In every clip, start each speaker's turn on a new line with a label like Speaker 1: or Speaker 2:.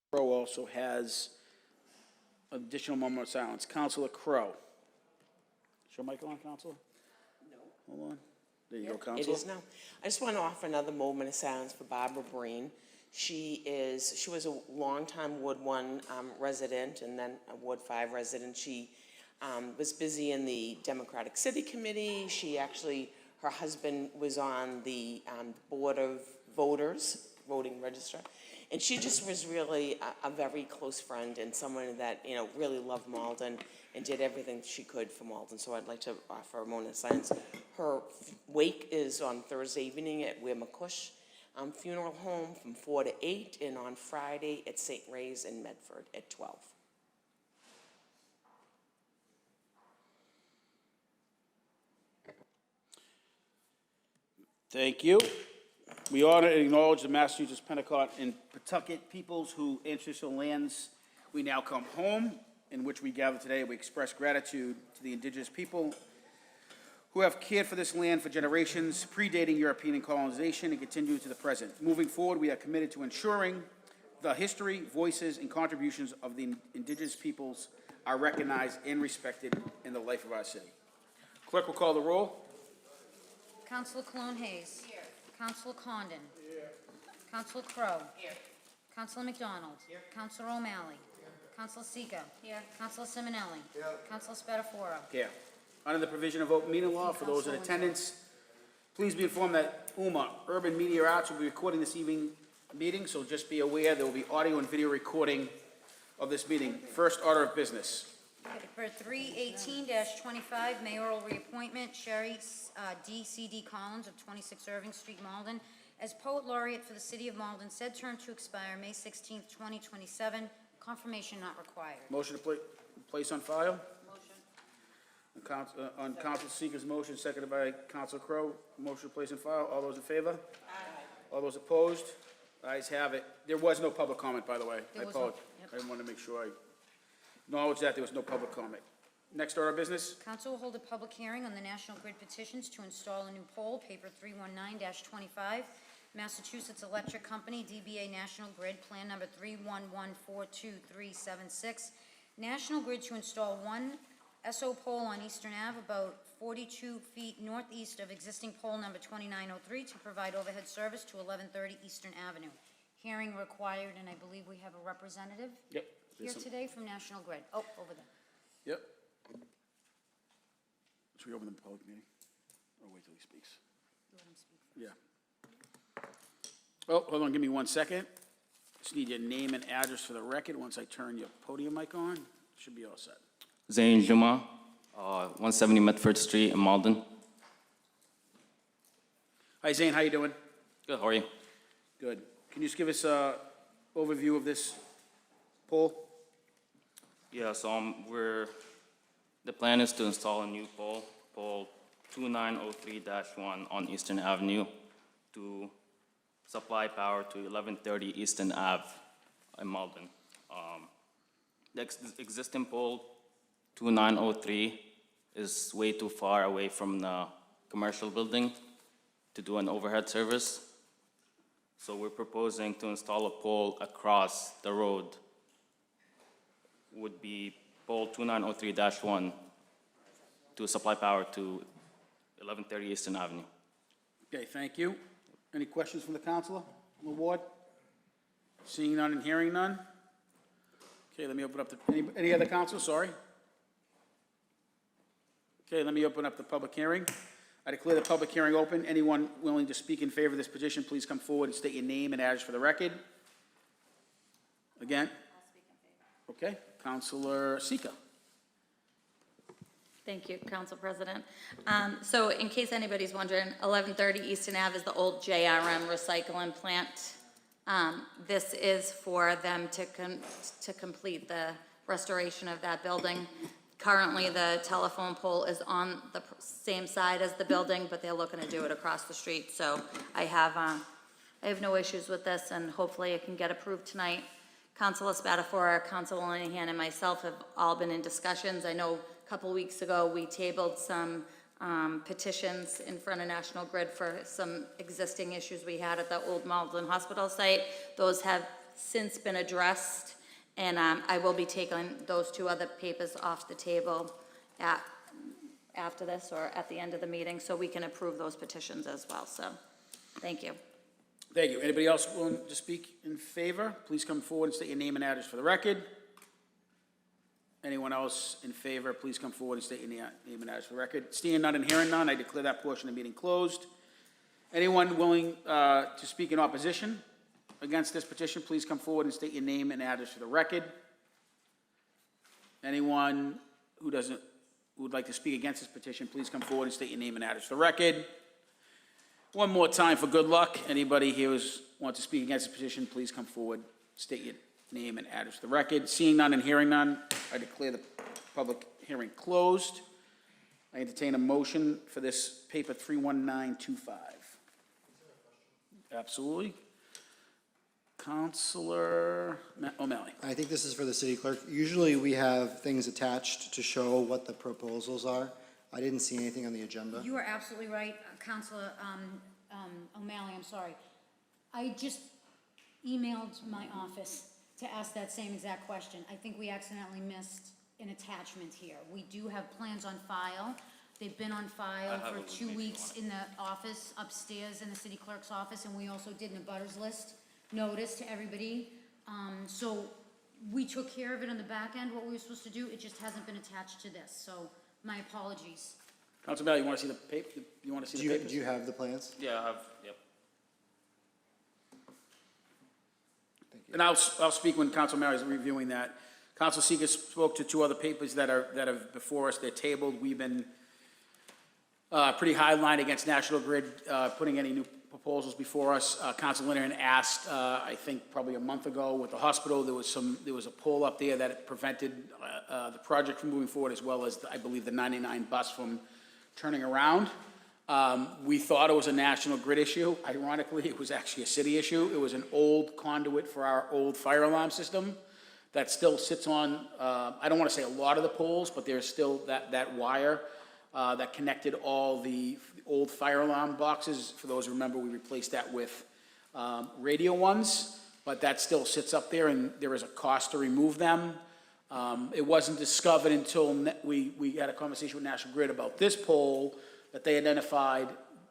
Speaker 1: Crow also has additional moment of silence. Councilor Crow. Is your mic on, Councilor? No. Hold on. There you go, Councilor.
Speaker 2: It is now. I just want to offer another moment of silence for Barbara Breen. She was a longtime Ward 1 resident and then a Ward 5 resident. She was busy in the Democratic City Committee. Her husband was on the Board of Voters, voting register. And she just was really a very close friend and someone that, really loved Malden and did everything she could for Malden. So I'd like to offer a moment of silence. Her wake is on Thursday evening at Weir-McCush Funeral Home from 4 to 8, and on Friday at St. Ray's in Medford at 12.
Speaker 1: Thank you. We honor and acknowledge the Massachusetts, Penobscot, and Pawtucket peoples who ancestral lands we now come home, in which we gather today. We express gratitude to the indigenous people who have cared for this land for generations, predating European colonization, and continue to the present. Moving forward, we are committed to ensuring the history, voices, and contributions of the indigenous peoples are recognized and respected in the life of our city. Clerk will call the roll.
Speaker 3: Councilor Cologne-Hayes. Here. Councilor Condon. Here. Councilor Crowe. Here. Councilor McDonald. Here. Councilor O'Malley. Here. Councilor Seega. Here. Councilor Simonelli. Here. Councilor Spatafora.
Speaker 1: Here. Under the provision of open meeting law, for those in attendance, please be informed that UMA, Urban Media Arts, will be recording this evening meeting, so just be aware there will be audio and video recording of this meeting. First order of business.
Speaker 3: For 318-25, mayoral reappointment, Sherry D.C.D. Collins of 26 Irving Street, Malden, as poet laureate for the city of Malden, said term to expire May 16, 2027. Confirmation not required.
Speaker 1: Motion to place on file?
Speaker 3: Motion.
Speaker 1: On Council Seeker's motion, seconded by Council Crowe. Motion to place on file. All those in favor? Aye. All those opposed? Ayes have it. There was no public comment, by the way. I apologize. I want to make sure I acknowledge that there was no public comment. Next order of business.
Speaker 3: Council will hold a public hearing on the National Grid petitions to install a new pole, paper 319-25, Massachusetts Electric Company, DBA National Grid, Plan Number 311423376. National Grid to install one SO pole on Eastern Ave about 42 feet northeast of existing pole number 2903 to provide overhead service to 1130 Eastern Avenue. Hearing required, and I believe we have a representative
Speaker 1: Yep.
Speaker 3: here today from National Grid. Oh, over there.
Speaker 1: Yep. Should we open the public meeting? Or wait till he speaks?
Speaker 3: Let him speak.
Speaker 1: Yeah. Oh, hold on, give me 1 second. Just need your name and address for the record. Once I turn your podium mic on, should be all set.
Speaker 4: Zain Juma, 170 Medford Street in Malden.
Speaker 1: Hi, Zane, how you doing?
Speaker 4: Good, how are you?
Speaker 1: Good. Can you just give us a overview of this pole?
Speaker 4: Yeah, so the plan is to install a new pole, pole 2903-1 on Eastern Avenue to supply power to 1130 Eastern Ave in Malden. The existing pole 2903 is way too far away from the commercial building to do an overhead service. So we're proposing to install a pole across the road, would be pole 2903-1 to supply power to 1130 Eastern Avenue.
Speaker 1: Okay, thank you. Any questions from the councilor on the ward? Seeing none and hearing none? Okay, let me open up any other council, sorry? Okay, let me open up the public hearing. I declare the public hearing open. Anyone willing to speak in favor of this petition, please come forward and state your name and address for the record. Again?
Speaker 5: I'll speak in favor.
Speaker 1: Okay, Councilor Sika.
Speaker 5: Thank you, Council President. So in case anybody's wondering, 1130 Eastern Ave is the old JRM recycling plant. This is for them to complete the restoration of that building. Currently, the telephone pole is on the same side as the building, but they're looking to do it across the street. So I have no issues with this, and hopefully it can get approved tonight. Councilor Spatafora, Councilor Linehan, and myself have all been in discussions. I know a couple weeks ago, we tabled some petitions in front of National Grid for some existing issues we had at the old Malden Hospital site. Those have since been addressed, and I will be taking those two other papers off the table after this or at the end of the meeting, so we can approve those petitions as well. So, thank you.
Speaker 1: Thank you. Anybody else willing to speak in favor? Please come forward and state your name and address for the record. Anyone else in favor, please come forward and state your name and address for the record. Seeing none and hearing none, I declare that portion of the meeting closed. Anyone willing to speak in opposition against this petition, please come forward and state your name and address for the record. Anyone who would like to speak against this petition, please come forward and state your name and address for the record. One more time for good luck. Anybody here who wants to speak against this petition, please come forward, state your name and address for the record. Seeing none and hearing none, I declare the public hearing closed. I entertain a motion for this paper 31925. Absolutely. Councilor O'Malley.
Speaker 6: I think this is for the city clerk. Usually we have things attached to show what the proposals are. I didn't see anything on the agenda.
Speaker 3: You are absolutely right, Councilor O'Malley, I'm sorry. I just emailed my office to ask that same exact question. I think we accidentally missed an attachment here. We do have plans on file. They've been on file for 2 weeks in the office upstairs in the city clerk's office, and we also did an abutters list notice to everybody. So we took care of it on the back end, what we were supposed to do. It just hasn't been attached to this, so my apologies.
Speaker 1: Councilor O'Malley, you want to see the paper? You want to see the papers?
Speaker 6: Do you have the plans?
Speaker 4: Yeah, I have, yep.
Speaker 6: Thank you.
Speaker 1: And I'll speak when Councilor O'Malley is reviewing that. Councilor Seeger spoke to two other papers that are before us. They're tabled. We've been pretty high line against National Grid putting any new proposals before us. Councilor Linehan asked, I think probably a month ago with the hospital, there was a pole up there that prevented the project from moving forward, as well as I believe the 99 bus from turning around. We thought it was a National Grid issue. Ironically, it was actually a city issue. It was an old conduit for our old fire alarm system that still sits on, I don't want to say a lot of the poles, but there's still that wire that connected all the old fire alarm boxes. For those who remember, we replaced that with radio ones, but that still sits up there, and there is a cost to remove them. It wasn't discovered until we had a conversation with National Grid about this pole, that they identified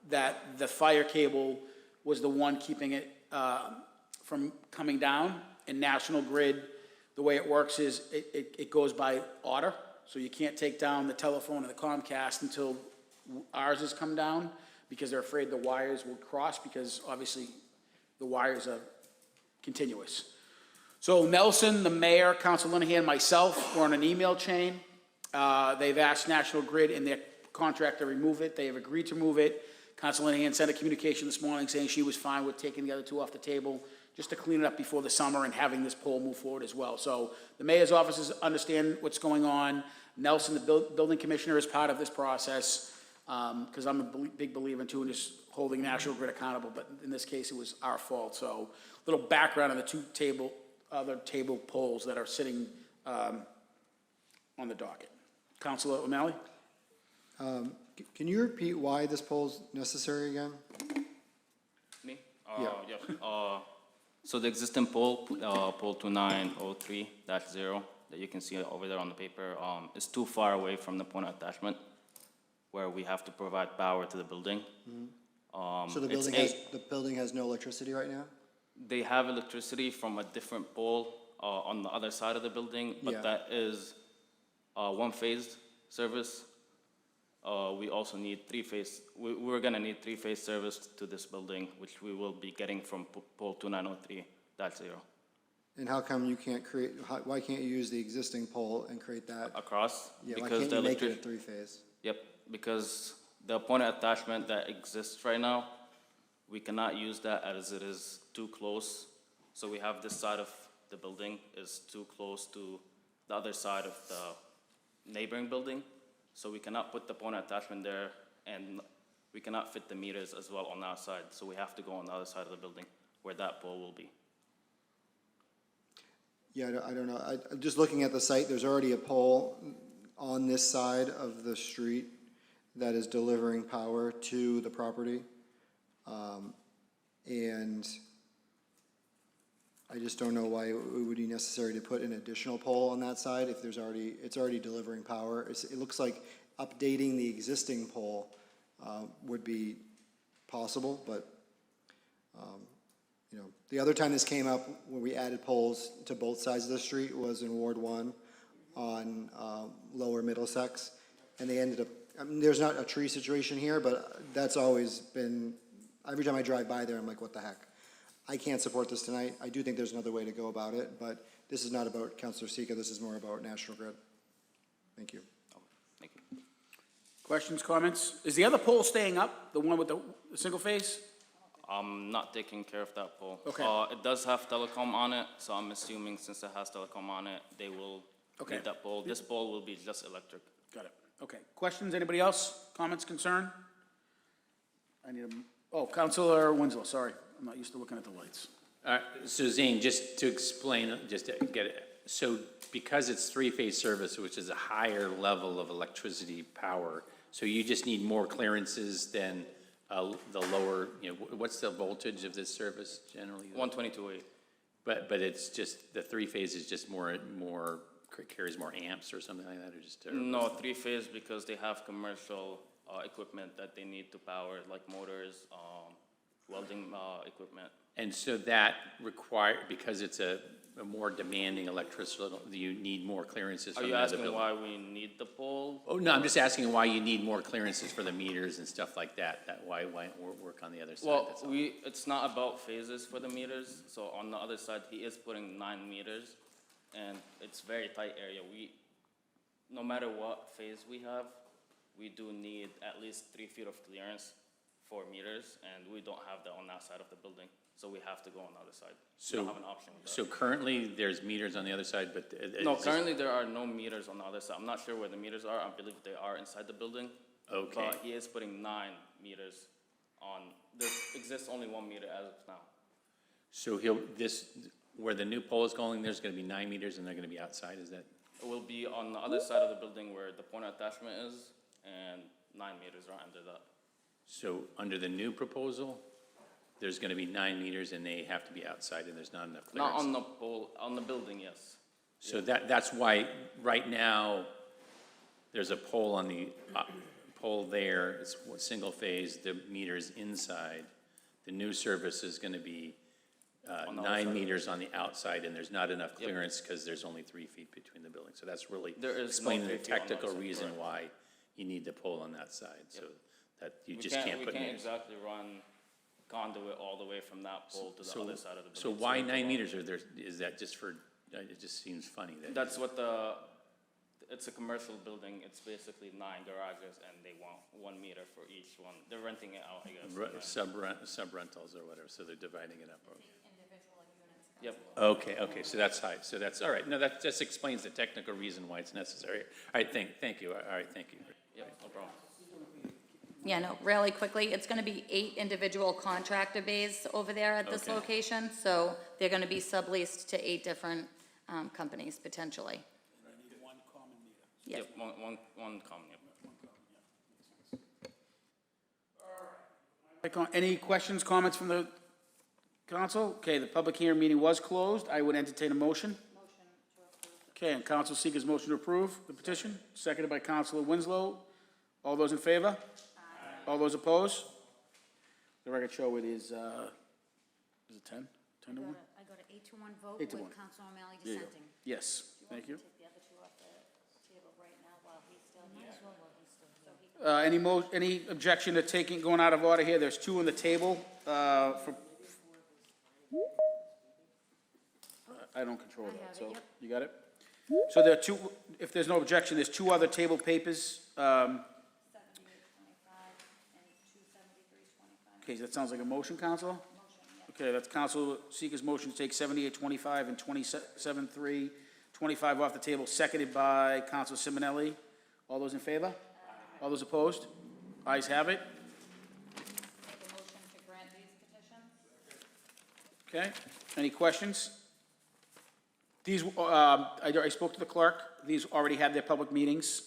Speaker 1: that the fire cable was the one keeping it from coming down. And National Grid, the way it works is it goes by order, so you can't take down the telephone and the Comcast until ours has come down, because they're afraid the wires will cross, because obviously the wires are continuous. So Nelson, the mayor, Council Linehan, myself, we're on an email chain. They've asked National Grid and their contractor to remove it. They have agreed to remove it. Council Linehan sent a communication this morning saying she was fine with taking the other two off the table, just to clean it up before the summer and having this pole move forward as well. So the mayor's offices understand what's going on. Nelson, the building commissioner, is part of this process, because I'm a big believer in too, in just holding National Grid accountable, but in this case, it was our fault. So a little background on the two other table poles that are sitting on the docket. Councilor O'Malley?
Speaker 6: Can you repeat why this poll's necessary again?
Speaker 4: Me?
Speaker 6: Yeah.
Speaker 4: Yep. So the existing pole, pole 2903-0, that you can see over there on the paper, is too far away from the point of attachment where we have to provide power to the building.
Speaker 6: So the building has no electricity right now?
Speaker 4: They have electricity from a different pole on the other side of the building, but
Speaker 6: Yeah.
Speaker 4: that is one-phase service. We also need three-phase, we're gonna need three-phase service to this building, which we will be getting from pole 2903-0.
Speaker 6: And how come you can't why can't you use the existing pole and create that?
Speaker 4: Across,
Speaker 6: Yeah, why
Speaker 4: because
Speaker 6: can't
Speaker 4: the
Speaker 6: you make it a
Speaker 4: electric,
Speaker 6: three-phase?
Speaker 4: yep, because the point of attachment that exists right now, we cannot use that as it is too close. So we have this side of the building is too close to the other side of the neighboring building. So we cannot put the point of attachment there, and we cannot fit the meters as well on our side. So we have to go on the other side of the building where that pole will be.
Speaker 6: Yeah, I don't know. I'm just looking at the site, there's already a pole on this side of the street that is delivering power to the property. And I just don't know why it would be necessary to put an additional pole on that side if it's already delivering power. It looks like updating the existing pole would be possible, but you know, the other time this came up when we added poles to both sides of the street was in Ward 1 on Lower Middlesex, and they ended up, I mean, there's not a tree situation here, but that's always been, every time I drive by there, I'm like, what the heck? I can't support this tonight. I do think there's another way to go about it, but this is not about Councilor Sika, this is more about National Grid. Thank you.
Speaker 4: Thank you.
Speaker 1: Questions, comments? Is the other pole staying up, the one with the single phase?
Speaker 4: I'm not taking care of that pole.
Speaker 1: Okay.
Speaker 4: It does have telecom on it, so I'm assuming since it has telecom on it, they will
Speaker 1: Okay.
Speaker 4: need that pole. This pole will be just electric.
Speaker 1: Got it. Okay. Questions, anybody else? Comments, concern? Councilor Winslow, sorry. I'm not used to looking at the lights.
Speaker 7: So Zane, just to explain, just to get it, so because it's three-phase service, which is a higher level of electricity power, so you just need more clearances than the lower, you know, what's the voltage of this service generally?
Speaker 4: 122.8.
Speaker 7: But it's just, the three-phase is just more, carries more amps or something like that, or just?
Speaker 4: No, three-phase because they have commercial equipment that they need to power, like motors, welding equipment.
Speaker 7: And so that because it's a more demanding electricity, you need more clearances
Speaker 4: Are
Speaker 7: from
Speaker 4: you
Speaker 7: the other
Speaker 4: asking
Speaker 7: building?
Speaker 4: why we need the pole?
Speaker 7: Oh, no, I'm just asking why you need more clearances for the meters and stuff like that, why work on the other side,
Speaker 4: Well,
Speaker 7: that's all.
Speaker 4: it's not about phases for the meters, so on the other side, he is putting 9 meters, and it's very tight area. No matter what phase we have, we do need at least 3 feet of clearance for meters, and we don't have that on that side of the building, so we have to go on the other side. We don't have an option with that.
Speaker 7: So currently, there's meters on the other side, but.
Speaker 4: No,
Speaker 7: it's just-
Speaker 4: currently there are no meters on the other side. I'm not sure where the meters are. I believe they are inside the building.
Speaker 7: Okay.
Speaker 4: But he is putting 9 meters on, there exists only 1 meter as of now.
Speaker 7: So where the new pole is going, there's gonna be 9 meters and they're gonna be outside, is that?
Speaker 4: It will be on the other side of the building where the point of attachment is, and 9 meters are under that.
Speaker 7: So under the new proposal, there's gonna be 9 meters and they have to be outside and there's not enough
Speaker 4: Not
Speaker 7: clearance.
Speaker 4: on the pole, on the building, yes.
Speaker 7: So that's why, right now, there's a pole on the, pole there, it's single phase, the meter's inside. The new service is gonna be,
Speaker 4: On the
Speaker 7: 9
Speaker 4: outside.
Speaker 7: meters on the outside, and there's not enough clearance, because there's only 3 feet between the buildings. So that's really
Speaker 4: There is no
Speaker 7: explaining the
Speaker 4: 3 feet on that
Speaker 7: technical
Speaker 4: side,
Speaker 7: reason
Speaker 4: correct.
Speaker 7: why you need the pole on that side, so that you
Speaker 4: We
Speaker 7: just can't put
Speaker 4: We can't
Speaker 7: meters.
Speaker 4: exactly run conduit all the way from that pole to the
Speaker 7: So-
Speaker 4: other side of the building.
Speaker 7: So why
Speaker 4: we have to
Speaker 7: 9
Speaker 4: run-
Speaker 7: meters? Are there, is that just for, it just seems funny that.
Speaker 4: That's what it's a commercial building, it's basically 9 garages, and they want 1 meter for each one. They're renting it out, I guess.
Speaker 7: Sub rentals or whatever, so they're dividing it up.
Speaker 4: Yep.
Speaker 7: Okay, so that's high, so that's, all right, no, that just explains the technical reason why it's necessary. All right, thank you, all right, thank you.
Speaker 4: Yep, no problem.
Speaker 5: Yeah, no, really quickly, it's gonna be 8 individual contractor bays over there at this
Speaker 7: Okay.
Speaker 5: location, so they're gonna be subleased to 8 different companies potentially. Yep.
Speaker 4: Yep, one common, yep.
Speaker 1: Any questions, comments from the council? Okay, the public hearing meeting was closed. I would entertain a motion. Okay, and Council Seeker's motion to approve the petition, seconded by Councilor Winslow. All those in favor? All those opposed? The record show it is it 10? 10 to 1?
Speaker 3: I got an 8-1 vote
Speaker 1: 8 to
Speaker 3: with
Speaker 1: 1.
Speaker 3: Councilor O'Malley
Speaker 1: There you go.
Speaker 3: dissenting.
Speaker 1: Yes, thank you.
Speaker 5: Take the other 2 off the table right now while he's still here.
Speaker 1: Any objection to going out of order here? There's 2 on the table, for. I don't control
Speaker 3: I
Speaker 1: that,
Speaker 3: have it,
Speaker 1: so,
Speaker 3: yep.
Speaker 1: you got it? So there are 2, if there's no objection, there's 2 other table papers.
Speaker 5: 78.25 and 273.25.
Speaker 1: Okay, that sounds like a motion, Counselor? Okay, that's Council Seeker's motion to take 7825 and 27.325 off the table, seconded by Council Simonelli. All those in favor? All those opposed? Ayes have it.
Speaker 5: Make a motion to grant these petitions.
Speaker 1: Okay, any questions? These, I spoke to the clerk, these already had their public meetings.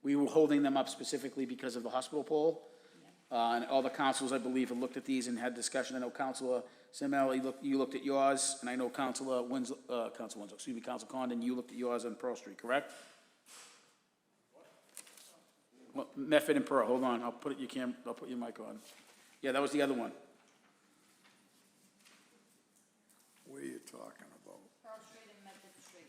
Speaker 1: We were holding them up specifically because of the hospital poll. And all the councils, I believe, have looked at these and had discussion. I know Councilor Simonelli, you looked at yours, and I know Council Condon, you looked at yours on Pearl Street, correct? Well, Method and Pearl, hold on, I'll put your mic on. Yeah, that was the other one.
Speaker 8: What are you talking about?
Speaker 5: Pearl Street and Medford Street.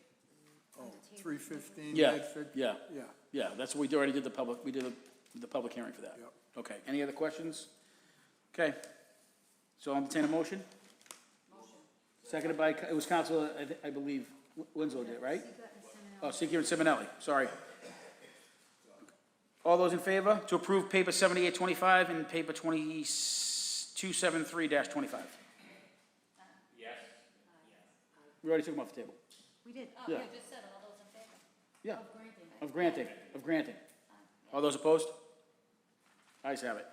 Speaker 8: Oh, 315
Speaker 1: Yeah,
Speaker 8: Medford?
Speaker 1: yeah.
Speaker 8: Yeah.
Speaker 1: Yeah, that's what we already did we did the public hearing for that.
Speaker 8: Yep.
Speaker 1: Okay, any other questions? Okay, so I'll entertain a motion? Seconded by, it was Councilor, I believe, Winslow did, right? Oh, Seeker and Simonelli, sorry. All those in favor to approve paper 7825 and paper 273-25? Yes. We already took them off the table.
Speaker 3: We did.
Speaker 5: Oh,
Speaker 1: Yeah.
Speaker 5: you just said all those in favor.
Speaker 1: Yeah,
Speaker 5: Of granting it.
Speaker 1: of granting. All those opposed? Ayes have it.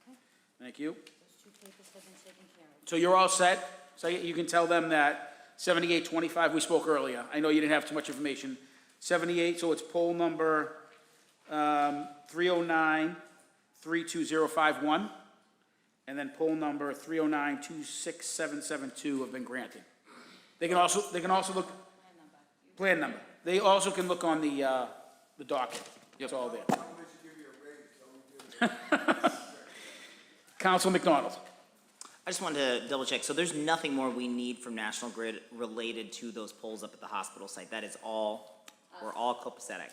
Speaker 3: Okay,
Speaker 1: Thank you.
Speaker 3: those 2 papers have been taken care of.
Speaker 1: So you're all set? So you can tell them that 7825, we spoke earlier. I know you didn't have too much information. 78, so it's poll number 309-32051, and then poll number 309-26772 have been granted. They can also look, plan number. They also can look on the docket. It's all there. Council McDonald.
Speaker 9: I just wanted to double check. So there's nothing more we need from National Grid related to those poles up at the hospital site. That is all, we're all copacetic.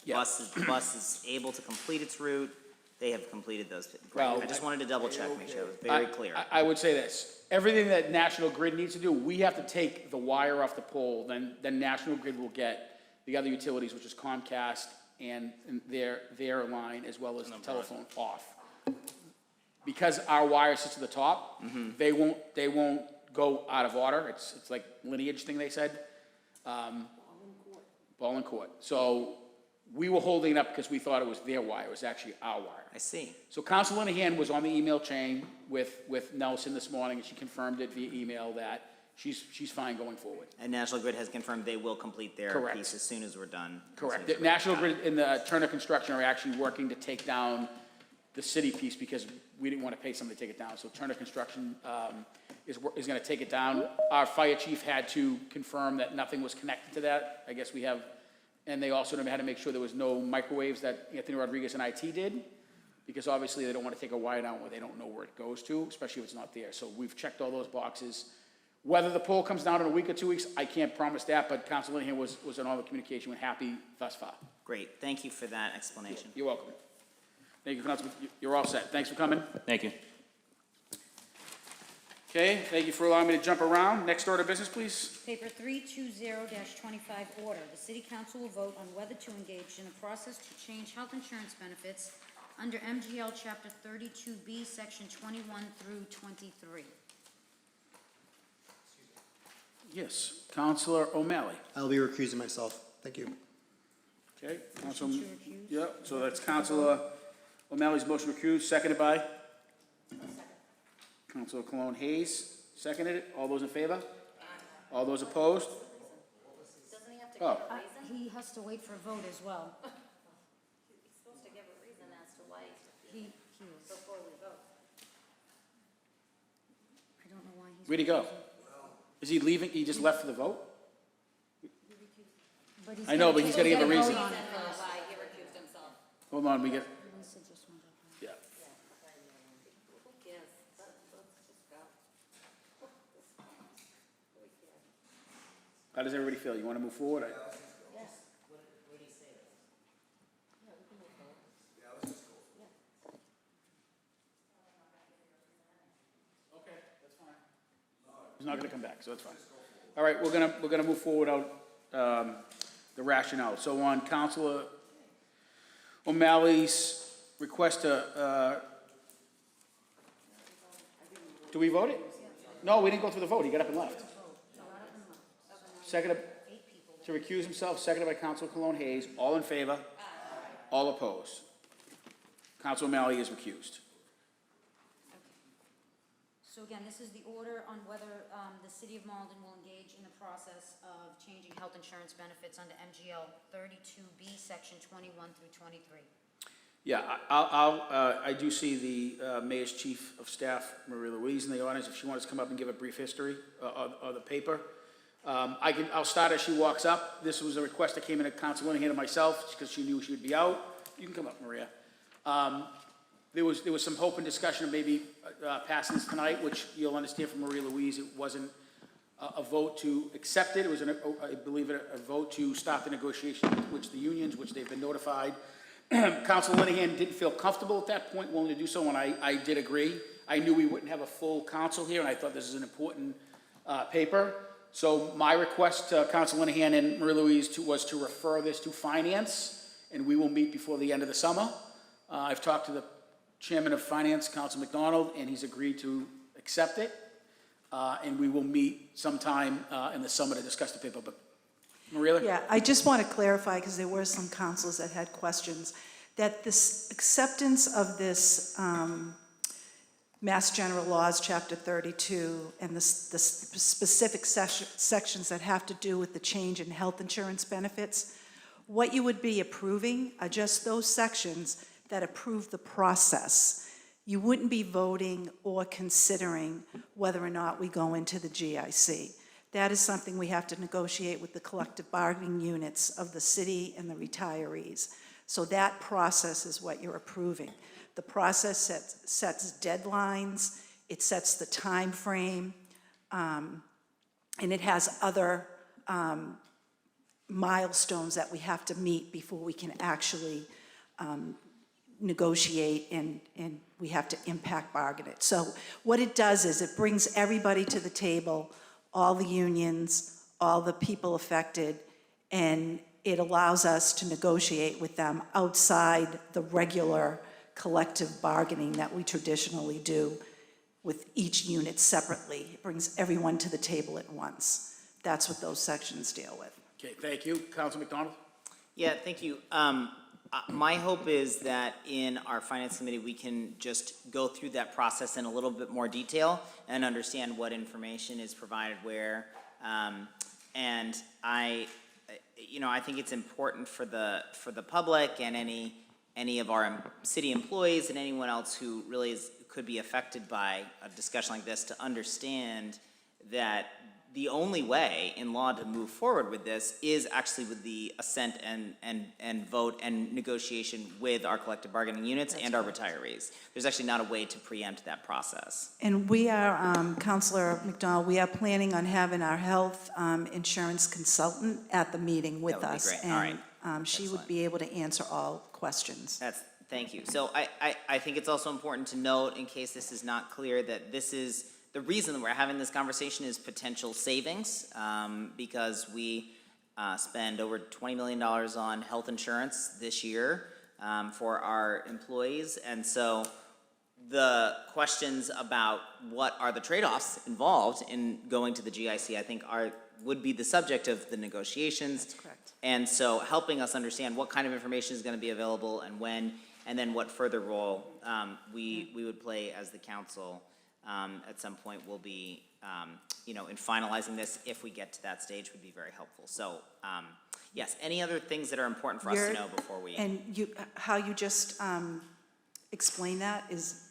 Speaker 1: Yeah.
Speaker 9: The bus is able to complete its route. They have completed those.
Speaker 1: Well,
Speaker 9: I just wanted to double check, make sure it was very clear.
Speaker 1: I would say this, everything that National Grid needs to do, we have to take the wire off the pole, then National Grid will get the other utilities, which is Comcast and their line, as well as the telephone off. Because our wire sits at the top, they won't go out of order, it's like lineage thing they said. Ball in court. So we were holding it up because we thought it was their wire, it was actually our wire.
Speaker 9: I see.
Speaker 1: So Council Linehan was on the email chain with Nelson this morning, and she confirmed it via email that she's fine going forward.
Speaker 9: And National Grid has confirmed they will complete their
Speaker 1: Correct.
Speaker 9: piece as soon as we're done.
Speaker 1: Correct. The National Grid and the Turner Construction are actually working to take down the city piece because we didn't want to pay somebody to take it down. So Turner Construction is going to take it down. Our fire chief had to confirm that nothing was connected to that. I guess we have, and they also had to make sure there was no microwaves that Anthony Rodriguez and IT did, because obviously they don't want to take a wire down where they don't know where it goes to, especially if it's not there. So we've checked all those boxes. Whether the pole comes down in a week or 2 weeks, I can't promise that, but Council Linehan was in all the communication, we're happy thus far.
Speaker 9: Great, thank you for that explanation.
Speaker 1: You're welcome. Thank you, Councilman. You're all set. Thanks for coming.
Speaker 4: Thank you.
Speaker 1: Okay, thank you for allowing me to jump around. Next order of business, please.
Speaker 3: Paper 320-25 order. The city council will vote on whether to engage in a process to change health insurance benefits under MGL Chapter 32B, Section 21 through 23.
Speaker 1: Yes, Councilor O'Malley.
Speaker 6: I'll be recusing myself. Thank you.
Speaker 1: Okay, Council.
Speaker 3: Motion to recuse.
Speaker 1: Yep, so that's Councilor O'Malley's motion to recuse, seconded by? Councilor Cologne Hayes, seconded it. All those in favor? All those opposed?
Speaker 5: Doesn't he have to
Speaker 1: Oh,
Speaker 3: He has to wait for a vote as well.
Speaker 5: He's supposed to give a reason as to why
Speaker 3: He is.
Speaker 5: before we vote.
Speaker 3: I don't know why he's.
Speaker 1: where'd he go? Is he leaving? He just left for the vote?
Speaker 3: But he's
Speaker 1: I know, but
Speaker 3: gotta-
Speaker 1: he's gotta give a
Speaker 3: gotta vote
Speaker 1: reason.
Speaker 3: on it
Speaker 5: Reason
Speaker 3: first.
Speaker 5: why he recused himself.
Speaker 1: Hold on, we get,
Speaker 3: Lisa just went up.
Speaker 1: yeah.
Speaker 5: Who cares? Let's just go.
Speaker 1: How does everybody feel? You want to move forward? He's not gonna come back, so that's fine. All right, we're gonna move forward out, the rationale. So on Councilor O'Malley's request to, do we vote it? No, we didn't go through the vote. He got up and left. Seconded, to recuse himself, seconded by Councilor Cologne Hayes. All in favor? All opposed? Councilor O'Malley is recused.
Speaker 3: So again, this is the order on whether the city of Malden will engage in the process of changing health insurance benefits under MGL 32B, Section 21 through 23.
Speaker 1: Yeah, I do see the Mayor's Chief of Staff, Maria Louise, in the audience, if she wants to come up and give a brief history of the paper. I'll start as she walks up. This was a request that came in at Council Linehan and myself, because she knew she would be out. You can come up, Maria. There was some hope and discussion of maybe passing this tonight, which you'll understand from Maria Louise, it wasn't a vote to accept it. It was, I believe, a vote to stop the negotiation with the unions, which they've been notified. Council Linehan didn't feel comfortable at that point, willing to do so, and I did agree. I knew we wouldn't have a full council here, and I thought this is an important paper. So my request to Council Linehan and Maria Louise was to refer this to Finance, and we will meet before the end of the summer. I've talked to the Chairman of Finance, Council McDonald, and he's agreed to accept it. And we will meet sometime in the summer to discuss the paper. But Maria?
Speaker 10: Yeah, I just want to clarify, because there were some councils that had questions, that this acceptance of this Mass General Laws, Chapter 32, and the specific sections that have to do with the change in health insurance benefits, what you would be approving are just those sections that approve the process. You wouldn't be voting or considering whether or not we go into the GIC. That is something we have to negotiate with the collective bargaining units of the city and the retirees. So that process is what you're approving. The process sets deadlines, it sets the time frame, and it has other milestones that we have to meet before we can actually negotiate and we have to impact bargain it. So what it does is it brings everybody to the table, all the unions, all the people affected, and it allows us to negotiate with them outside the regular collective bargaining that we traditionally do with each unit separately. It brings everyone to the table at once. That's what those sections deal with.
Speaker 1: Okay, thank you. Council McDonald?
Speaker 9: Yeah, thank you. My hope is that in our finance committee, we can just go through that process in a little bit more detail and understand what information is provided where. And I think it's important for the public and any of our city employees and anyone else who really could be affected by a discussion like this to understand that the only way in law to move forward with this is actually with the assent and vote and negotiation with our collective bargaining units and our retirees. There's actually not a way to preempt that process.
Speaker 10: And we are, Counselor McDonald, we are planning on having our health insurance consultant at the meeting with
Speaker 9: That would be
Speaker 10: us.
Speaker 9: great. All right.
Speaker 10: And she would be able to answer all questions.
Speaker 9: Thank you. So I think it's also important to note, in case this is not clear, that this is, the reason that we're having this conversation is potential savings, because we spend over $20 million on health insurance this year for our employees. And so the questions about what are the trade-offs involved in going to the GIC, I think would be the subject of the negotiations.
Speaker 10: That's correct.
Speaker 9: And so helping us understand what kind of information is going to be available and when, and then what further role we would play as the council at some point will be, in finalizing this, if we get to that stage, would be very helpful. So, yes, any other things that are important for us to know before we?
Speaker 10: And how you just explain that is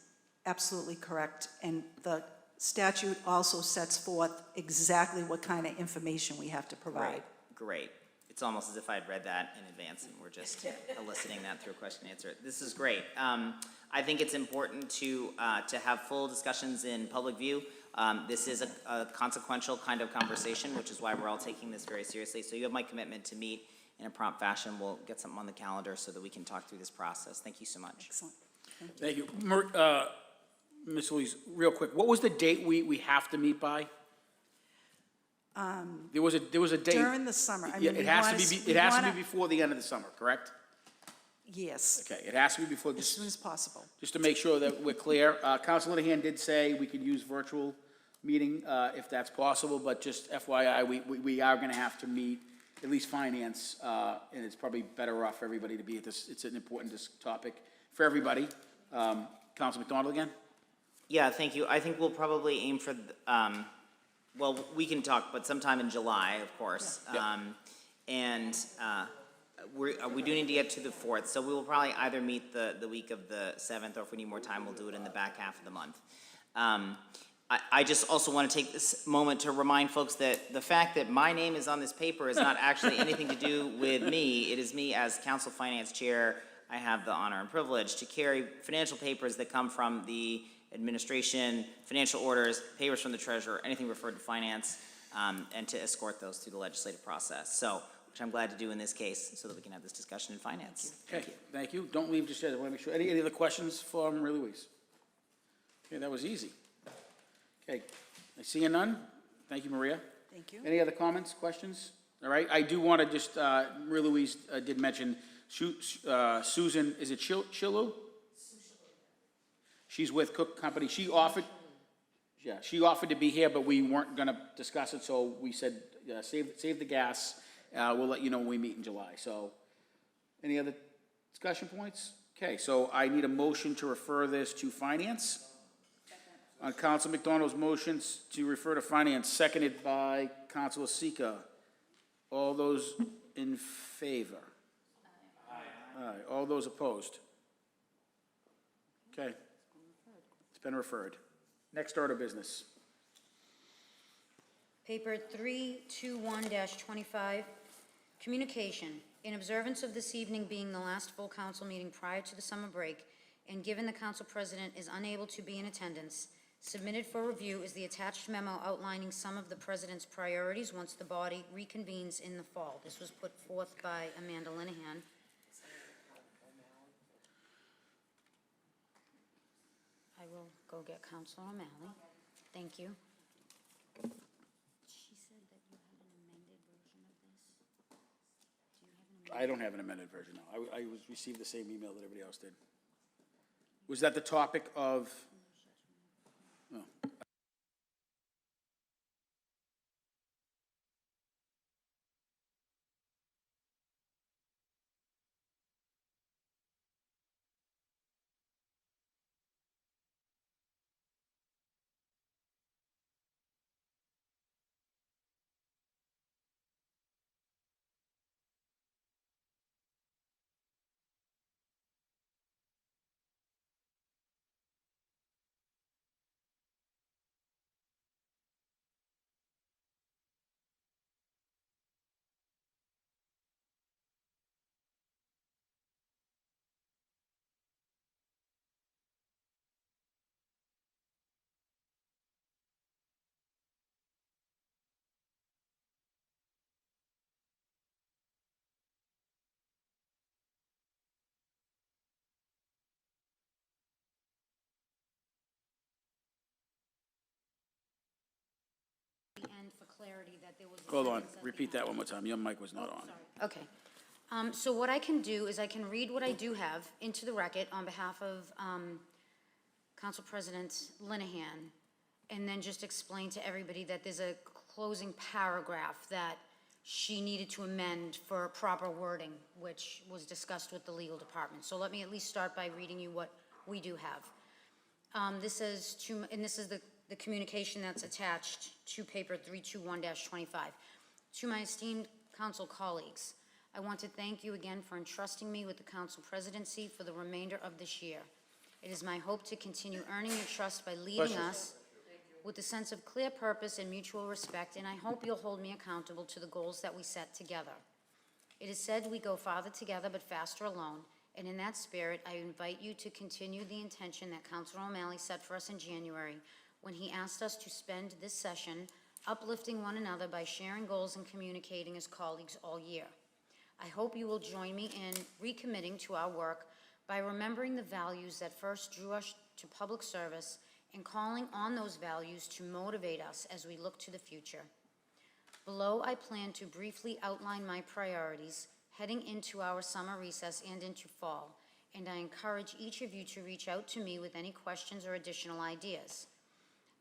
Speaker 10: absolutely correct. And the statute also sets forth exactly what kind of information we have to provide.
Speaker 9: Great. It's almost as if I had read that in advance and we're just eliciting that through a question and answer. This is great. I think it's important to have full discussions in public view. This is a consequential kind of conversation, which is why we're all taking this very seriously. So you have my commitment to meet in a prompt fashion. We'll get something on the calendar so that we can talk through this process. Thank you so much.
Speaker 10: Excellent.
Speaker 1: Thank you. Ms. Louise, real quick, what was the date we have to meet by? There was a date.
Speaker 10: During the summer. I
Speaker 1: Yeah,
Speaker 10: mean,
Speaker 1: it has to be before the end of the summer, correct?
Speaker 10: Yes,
Speaker 1: Okay, it has to be before,
Speaker 10: as soon as possible.
Speaker 1: just to make sure that we're clear. Council Linehan did say we could use virtual meeting if that's possible, but just FYI, we are gonna have to meet, at least finance, and it's probably better off for everybody to be at this. It's an important topic for everybody. Council McDonald again?
Speaker 9: Yeah, thank you. I think we'll probably aim for, well, we can talk, but sometime in July, of course.
Speaker 1: Yeah.
Speaker 9: We do need to get to the 4th, so we will probably either meet the week of the 7th, or if we need more time, we'll do it in the back half of the month. I just also want to take this moment to remind folks that the fact that my name is on this paper is not actually anything to do with me. It is me as Council Finance Chair. I have the honor and privilege to carry financial papers that come from the administration, financial orders, papers from the treasurer, anything referred to finance, and to escort those through the legislative process. So, which I'm glad to do in this case, so that we can have this discussion in finance.
Speaker 1: Okay, thank you. Don't leave just yet. I want to make sure. Any other questions for Marie Louise? Okay, that was easy. Okay, I see none. Thank you, Maria.
Speaker 10: Thank you.
Speaker 1: Any other comments, questions? All right, I do want to just, Marie Louise did mention Susan, is it Chilu? She's with Cook Company. She offered to be here, but we weren't going to discuss it, so we said, save the gas. We'll let you know when we meet in July. So, any other discussion points? Okay, so I need a motion to refer this to finance. On Council McDonald's motions to refer to finance, seconded by Councilor Sika. All those in favor? Aye. All those opposed? Okay. It's been referred. Next order of business.
Speaker 3: Paper 321-25, communication. In observance of this evening being the last full council meeting prior to the summer break, and given the council president is unable to be in attendance, submitted for review is the attached memo outlining some of the president's priorities once the body reconvenes in the fall. This was put forth by Amanda Linehan. I will go get Councilor O'Malley. Thank you. She said that you had an amended version of this. Do you have an amended?
Speaker 1: I don't have an amended version, no. I received the same email that everybody else did. Was that the topic of? Oh.
Speaker 3: clarity that there was a
Speaker 1: Hold on,
Speaker 3: sentence at the
Speaker 1: repeat
Speaker 3: end.
Speaker 1: that one more time. Your mic was not on.
Speaker 3: Okay. So what I can do is I can read what I do have into the record on behalf of Council President Linehan, and then just explain to everybody that there's a closing paragraph that she needed to amend for proper wording, which was discussed with the legal department. So let me at least start by reading you what we do have. This is and this is the communication that's attached to paper 321-25. To my esteemed council colleagues, I want to thank you again for entrusting me with the council presidency for the remainder of this year. It is my hope to continue earning your trust by leading us with a sense of clear purpose and mutual respect, and I hope you'll hold me accountable to the goals that we set together. It is said we go farther together but faster alone, and in that spirit, I invite you to continue the intention that Councilor O'Malley set for us in January when he asked us to spend this session uplifting one another by sharing goals and communicating as colleagues all year. I hope you will join me in recommitting to our work by remembering the values that first drew us to public service and calling on those values to motivate us as we look to the future. Below, I plan to briefly outline my priorities heading into our summer recess and into fall, and I encourage each of you to reach out to me with any questions or additional ideas.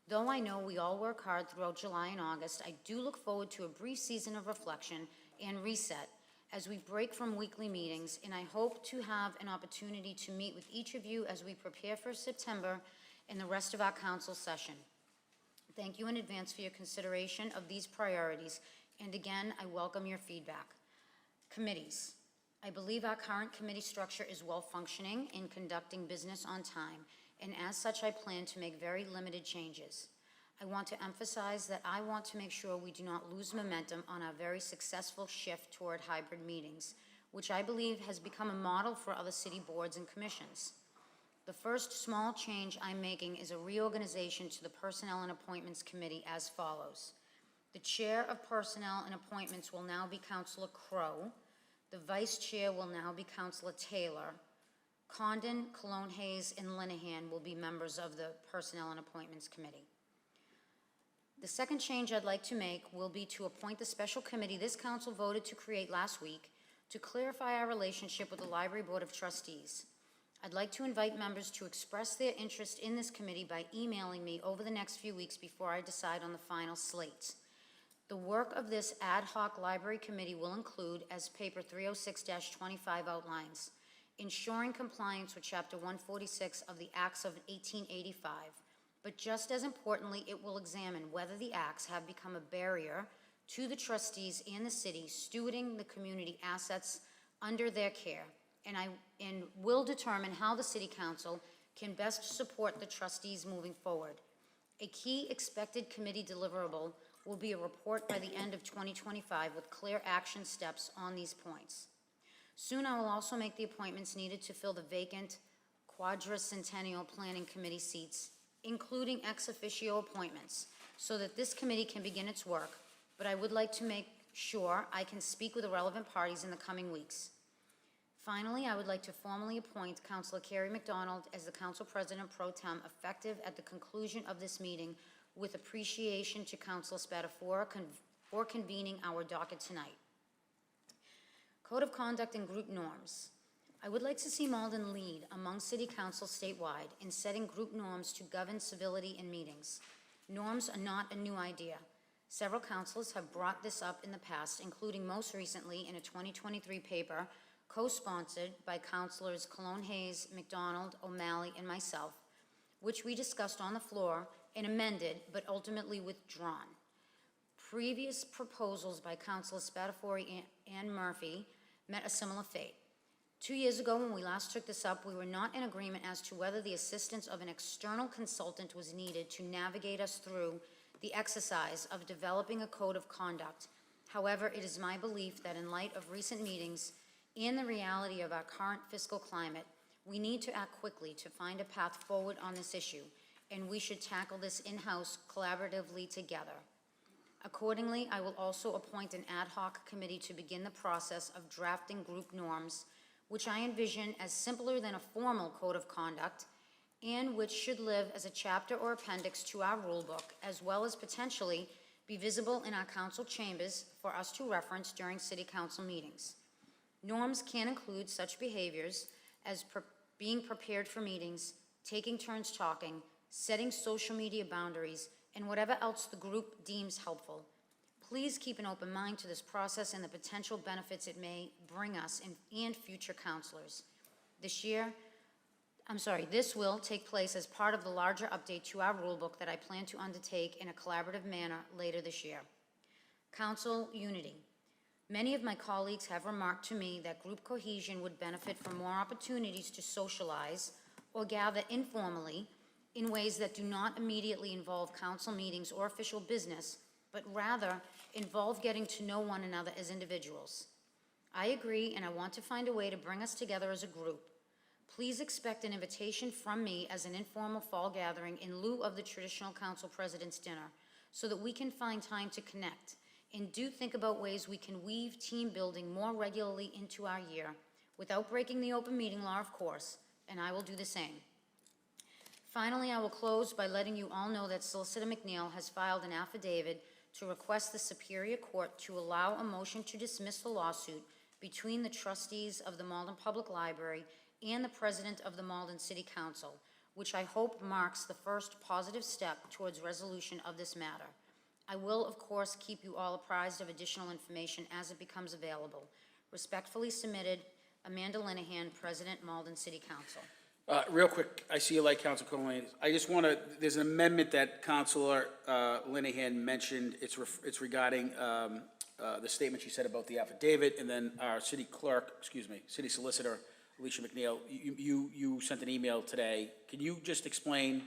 Speaker 3: Though I know we all work hard throughout July and August, I do look forward to a brief season of reflection and reset as we break from weekly meetings, and I hope to have an opportunity to meet with each of you as we prepare for September and the rest of our council session. Thank you in advance for your consideration of these priorities, and again, I welcome your feedback. Committees. I believe our current committee structure is well-functioning in conducting business on time, and as such, I plan to make very limited changes. I want to emphasize that I want to make sure we do not lose momentum on our very successful shift toward hybrid meetings, which I believe has become a model for other city boards and commissions. The first small change I'm making is a reorganization to the Personnel and Appointments Committee as follows. The Chair of Personnel and Appointments will now be Councilor Crowe. The Vice Chair will now be Councilor Taylor. Condon, Cologne Hayes, and Linehan will be members of the Personnel and Appointments Committee. The second change I'd like to make will be to appoint the special committee this council voted to create last week to clarify our relationship with the Library Board of Trustees. I'd like to invite members to express their interest in this committee by emailing me over the next few weeks before I decide on the final slate. The work of this ad hoc library committee will include, as paper 306-25 outlines, ensuring compliance with Chapter 146 of the Acts of 1885, but just as importantly, it will examine whether the acts have become a barrier to the trustees and the city stewarding the community assets under their care, and will determine how the City Council can best support the trustees moving forward. A key expected committee deliverable will be a report by the end of 2025 with clear action steps on these points. Soon I will also make the appointments needed to fill the vacant quadricentennial planning committee seats, including ex officio appointments, so that this committee can begin its work, but I would like to make sure I can speak with the relevant parties in the coming weeks. Finally, I would like to formally appoint Councilor Carrie McDonald as the Council President Pro Tem effective at the conclusion of this meeting, with appreciation to Councilor Spatafora for convening our docket tonight. Code of Conduct and Group Norms. I would like to see Malden lead among City Councils statewide in setting group norms to govern civility in meetings. Norms are not a new idea. Several councils have brought this up in the past, including most recently in a 2023 paper co-sponsored by Councilors Cologne Hayes, McDonald, O'Malley, and myself, which we discussed on the floor and amended, but ultimately withdrawn. Previous proposals by Councilors Spatafora and Murphy met a similar fate. 2 years ago, when we last took this up, we were not in agreement as to whether the assistance of an external consultant was needed to navigate us through the exercise of developing a code of conduct. However, it is my belief that in light of recent meetings and the reality of our current fiscal climate, we need to act quickly to find a path forward on this issue, and we should tackle this in-house collaboratively together. Accordingly, I will also appoint an ad hoc committee to begin the process of drafting group norms, which I envision as simpler than a formal code of conduct, and which should live as a chapter or appendix to our rule book, as well as potentially be visible in our council chambers for us to reference during city council meetings. Norms can include such behaviors as being prepared for meetings, taking turns talking, setting social media boundaries, and whatever else the group deems helpful. Please keep an open mind to this process and the potential benefits it may bring us and future counselors. This will take place as part of the larger update to our rulebook that I plan to undertake in a collaborative manner later this year. Council unity. Many of my colleagues have remarked to me that group cohesion would benefit from more opportunities to socialize or gather informally in ways that do not immediately involve council meetings or official business, but rather involve getting to know one another as individuals. I agree, and I want to find a way to bring us together as a group. Please expect an invitation from me as an informal fall gathering in lieu of the traditional council president's dinner, so that we can find time to connect, and do think about ways we can weave team building more regularly into our year, without breaking the open meeting law, of course, and I will do the same. Finally, I will close by letting you all know that Solicitor McNeil has filed an affidavit to request the Superior Court to allow a motion to dismiss the lawsuit between the trustees of the Malden Public Library and the President of the Malden City Council, which I hope marks the first positive step towards resolution of this matter. I will, of course, keep you all apprised of additional information as it becomes available. Respectfully submitted, Amanda Linehan, President, Malden City Council.
Speaker 1: Real quick, I see you like Council Colleen. I just want to, there's an amendment that Councilor Linehan mentioned. It's regarding the statement she said about the affidavit, and then our city solicitor, Alicia McNeil, you sent an email today. Can you just explain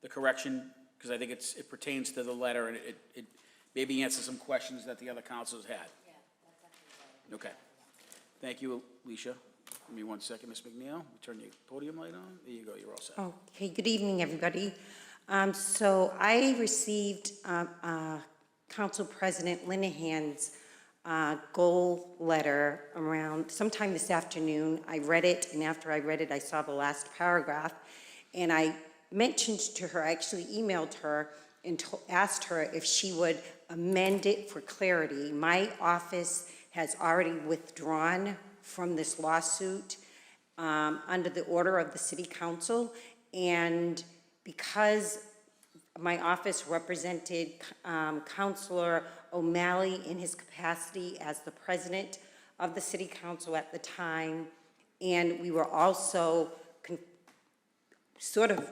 Speaker 1: the correction? Because I think it pertains to the letter, and it maybe answers some questions that the other councilors had. Yeah, that's actually right. Okay. Thank you, Alicia. Give me 1 second, Ms. McNeil. Turn your podium light on. There you go, you're all set.
Speaker 11: Okay, good evening, everybody. So I received Council President Linehan's goal letter around sometime this afternoon. I read it, and after I read it, I saw the last paragraph, and I mentioned to her, I actually emailed her and asked her if she would amend it for clarity. My office has already withdrawn from this lawsuit under the order of the City Council, and because my office represented Councilor O'Malley in his capacity as the president of the City Council at the time, and we were also sort of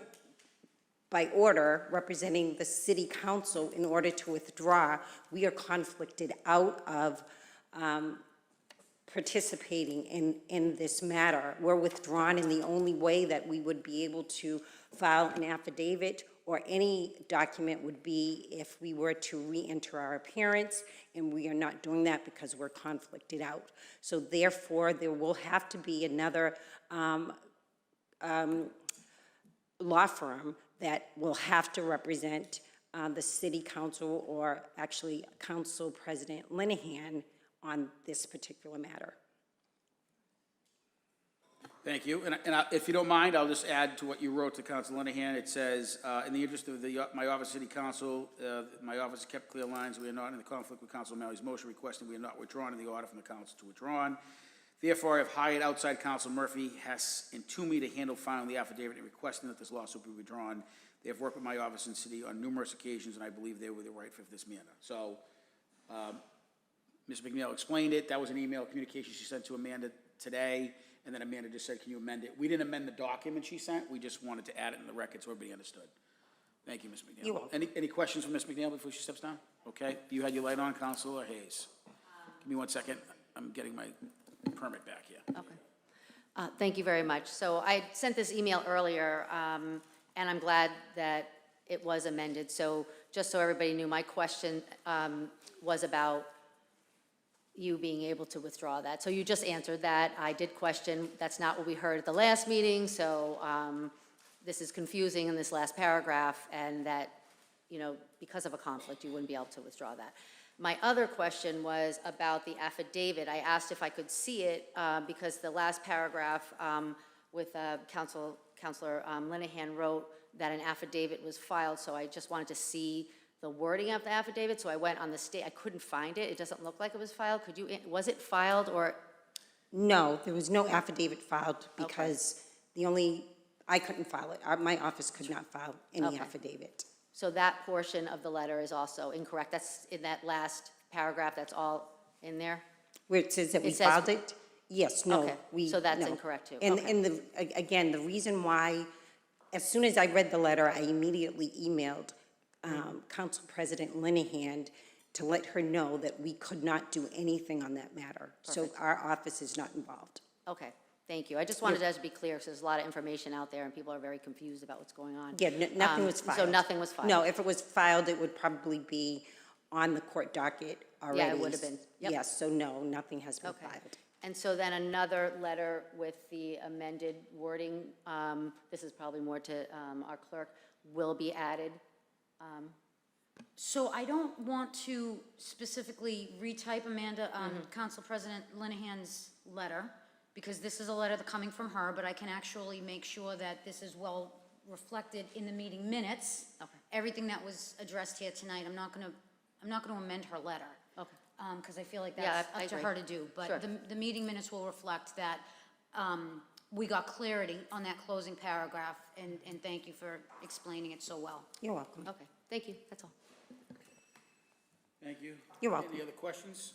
Speaker 11: by order representing the City Council in order to withdraw, we are conflicted out of participating in this matter. We're withdrawn, and the only way that we would be able to file an affidavit or any document would be if we were to re-enter our appearance, and we are not doing that because we're conflicted out. So therefore, there will have to be another law firm that will have to represent the City Council, or actually Council President Linehan, on this particular matter.
Speaker 1: Thank you. And if you don't mind, I'll just add to what you wrote to Council Linehan. It says, in the interest of my office, City Council, my office kept clear lines. We are not in the conflict with Council O'Malley's motion requesting we are not withdrawn in the order from the council to withdrawn. Therefore, I have hired outside counsel Murphy, Hess, and Toomey to handle filing the affidavit and requesting that this lawsuit be withdrawn. They have worked with my office and city on numerous occasions, and I believe they were the right fit for this manner. So, Ms. McNeil explained it. That was an email communication she sent to Amanda today, and then Amanda just said, can you amend it? We didn't amend the document she sent. We just wanted to add it in the record so everybody understood. Thank you, Ms. McNeil.
Speaker 11: You're welcome.
Speaker 1: Any questions from Ms. McNeil before she steps down? Okay. You had your light on, Councilor Hayes. Give me 1 second. I'm getting my permit back here.
Speaker 12: Okay. Thank you very much. So I sent this email earlier, and I'm glad that it was amended. So just so everybody knew, my question was about you being able to withdraw that. So you just answered that. I did question, that's not what we heard at the last meeting, so this is confusing in this last paragraph, and that, you know, because of a conflict, you wouldn't be able to withdraw that. My other question was about the affidavit. I asked if I could see it because the last paragraph with Councilor Linehan wrote that an affidavit was filed, so I just wanted to see the wording of the affidavit, so I went on the state, I couldn't find it. It doesn't look like it was filed. Could you, was it filed or?
Speaker 11: No, there was no affidavit filed because I couldn't file it. My office could not file any
Speaker 12: Okay.
Speaker 11: affidavit.
Speaker 12: So that portion of the letter is also incorrect. That's in that last paragraph, that's all in there?
Speaker 11: Where it says that we
Speaker 12: It says-
Speaker 11: filed it? Yes, no,
Speaker 12: Okay, so that's
Speaker 11: no.
Speaker 12: incorrect too.
Speaker 11: And,
Speaker 12: Okay.
Speaker 11: again, the reason why, as soon as I read the letter, I immediately emailed Council President Linehan to let her know that we could not do anything on that matter. So
Speaker 12: Perfect.
Speaker 11: our office is not involved.
Speaker 12: Okay, thank you. I just wanted that to be clear, because there's a lot of information out there, and people are very confused about what's going on.
Speaker 11: Yeah, nothing was
Speaker 12: So
Speaker 11: filed.
Speaker 12: nothing was filed?
Speaker 11: No, if it was filed, it would probably be on the court docket already.
Speaker 12: would have been. Yep.
Speaker 11: Yes, so no, nothing has been
Speaker 12: Okay.
Speaker 11: filed.
Speaker 12: And so then another letter with the amended wording, this is probably more to our clerk, will be added.
Speaker 3: So I don't want to specifically retype, Amanda, Council President Linehan's letter, because this is a letter coming from her, but I can actually make sure that this is well reflected in the meeting minutes.
Speaker 12: Okay.
Speaker 3: Everything that was addressed here tonight, I'm not gonna amend her letter.
Speaker 12: Okay.
Speaker 3: Because I feel like
Speaker 12: Yeah,
Speaker 3: that's
Speaker 12: I
Speaker 3: up to
Speaker 12: agree.
Speaker 3: her to do.
Speaker 12: Sure.
Speaker 3: But the meeting minutes will reflect that we got clarity on that closing paragraph, and thank you for explaining it so well.
Speaker 11: You're welcome.
Speaker 12: Okay, thank you, that's all.
Speaker 1: Thank you.
Speaker 11: You're welcome.
Speaker 1: Any other questions?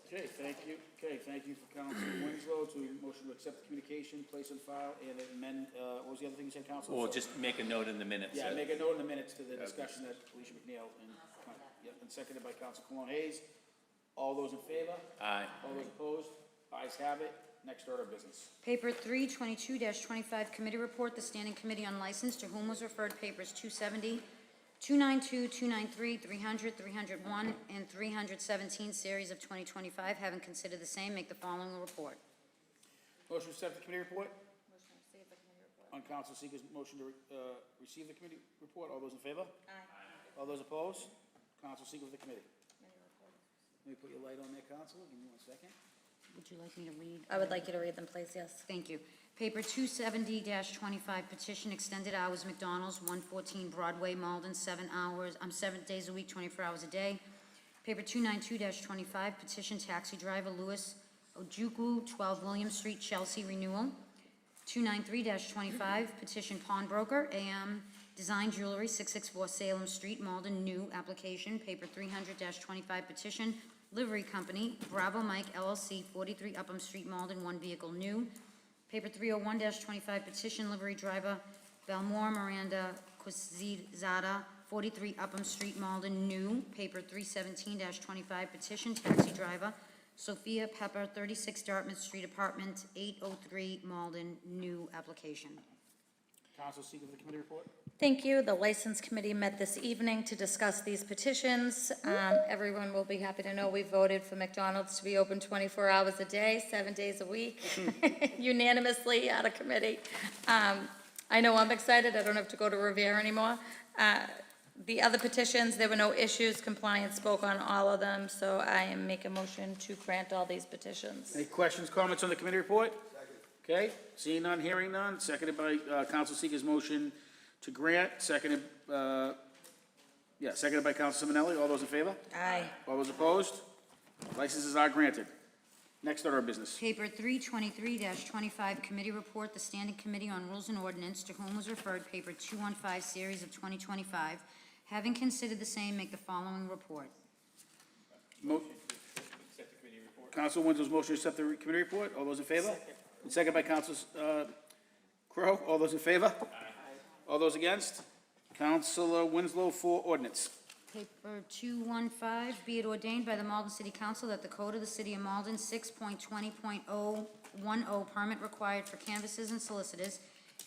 Speaker 1: Okay, thank you. Okay, thank you for Council Winslow to motion to accept the communication, place on file, and amend, what was the other thing you said, Council?
Speaker 7: Well, just make a note in the minutes.
Speaker 1: Yeah,
Speaker 7: that-
Speaker 1: make a note in the minutes to the discussion that Alicia McNeil and seconded by Council Cologne Hayes. All those in favor?
Speaker 7: Aye.
Speaker 1: All those opposed? Ayes have it. Next order of business.
Speaker 3: Paper 322-25, Committee Report, the Standing Committee on License, to whom was referred papers 270, 292, 293, 300, 301, and 317, series of 2025. Having considered the same, make the following report.
Speaker 1: Motion to accept the committee report? On Council Seeker's motion to receive the committee report. All those in favor? Aye. All those opposed? Council Seeker with the committee. Let me put your light on there, Council. Give me 1 second.
Speaker 3: Would you like me to read?
Speaker 5: I would like you to read them, please, yes.
Speaker 3: Thank you. Paper 270-25, petition extended hours McDonald's, 114 Broadway, Malden, 7 days a week, 24 hours a day. Paper 292-25, petition taxi driver Louis Ojukwu, 12 William Street, Chelsea, renewal. 293-25, petition pawnbroker AM Design Jewelry, 664 Salem Street, Malden, new application. Paper 300-25, petition Livery Company, Bravo Mike LLC, 43 Upham Street, Malden, 1 vehicle, new. Paper 301-25, petition livery driver Valmore Miranda Quizada, 43 Upham Street, Malden, new. Paper 317-25, petition taxi driver Sophia Pepper, 36 Dartmouth Street, apartment 803, Malden, new application.
Speaker 1: Council Seeker with the committee report?
Speaker 5: Thank you. The License Committee met this evening to discuss these petitions. Everyone will be happy to know we voted for McDonald's to be open 24 hours a day, 7 days a week, unanimously out of committee. I know I'm excited. I don't have to go to Revere anymore. The other petitions, there were no issues. Compliance spoke on all of them, so I am making a motion to grant all these petitions.
Speaker 1: Any questions, comments on the committee report? Okay, seeing none, hearing none, seconded by Council Seeker's motion to grant, seconded by Council Simonelli. All those in favor?
Speaker 5: Aye.
Speaker 1: All those opposed? Licenses are granted. Next order of business.
Speaker 3: Paper 323-25, Committee Report, the Standing Committee on Rules and Ordinance, to whom was referred paper 215, series of 2025. Having considered the same, make the following report.
Speaker 1: Council Winslow's motion to accept the committee report. All those in favor? And second by Council Crowe. All those in favor? All those against? Councilor Winslow for ordinance.
Speaker 3: Paper 215, be it ordained by the Malden City Council that the Code of the City of Malden 6.20.010, permit required for canvassers and solicitors,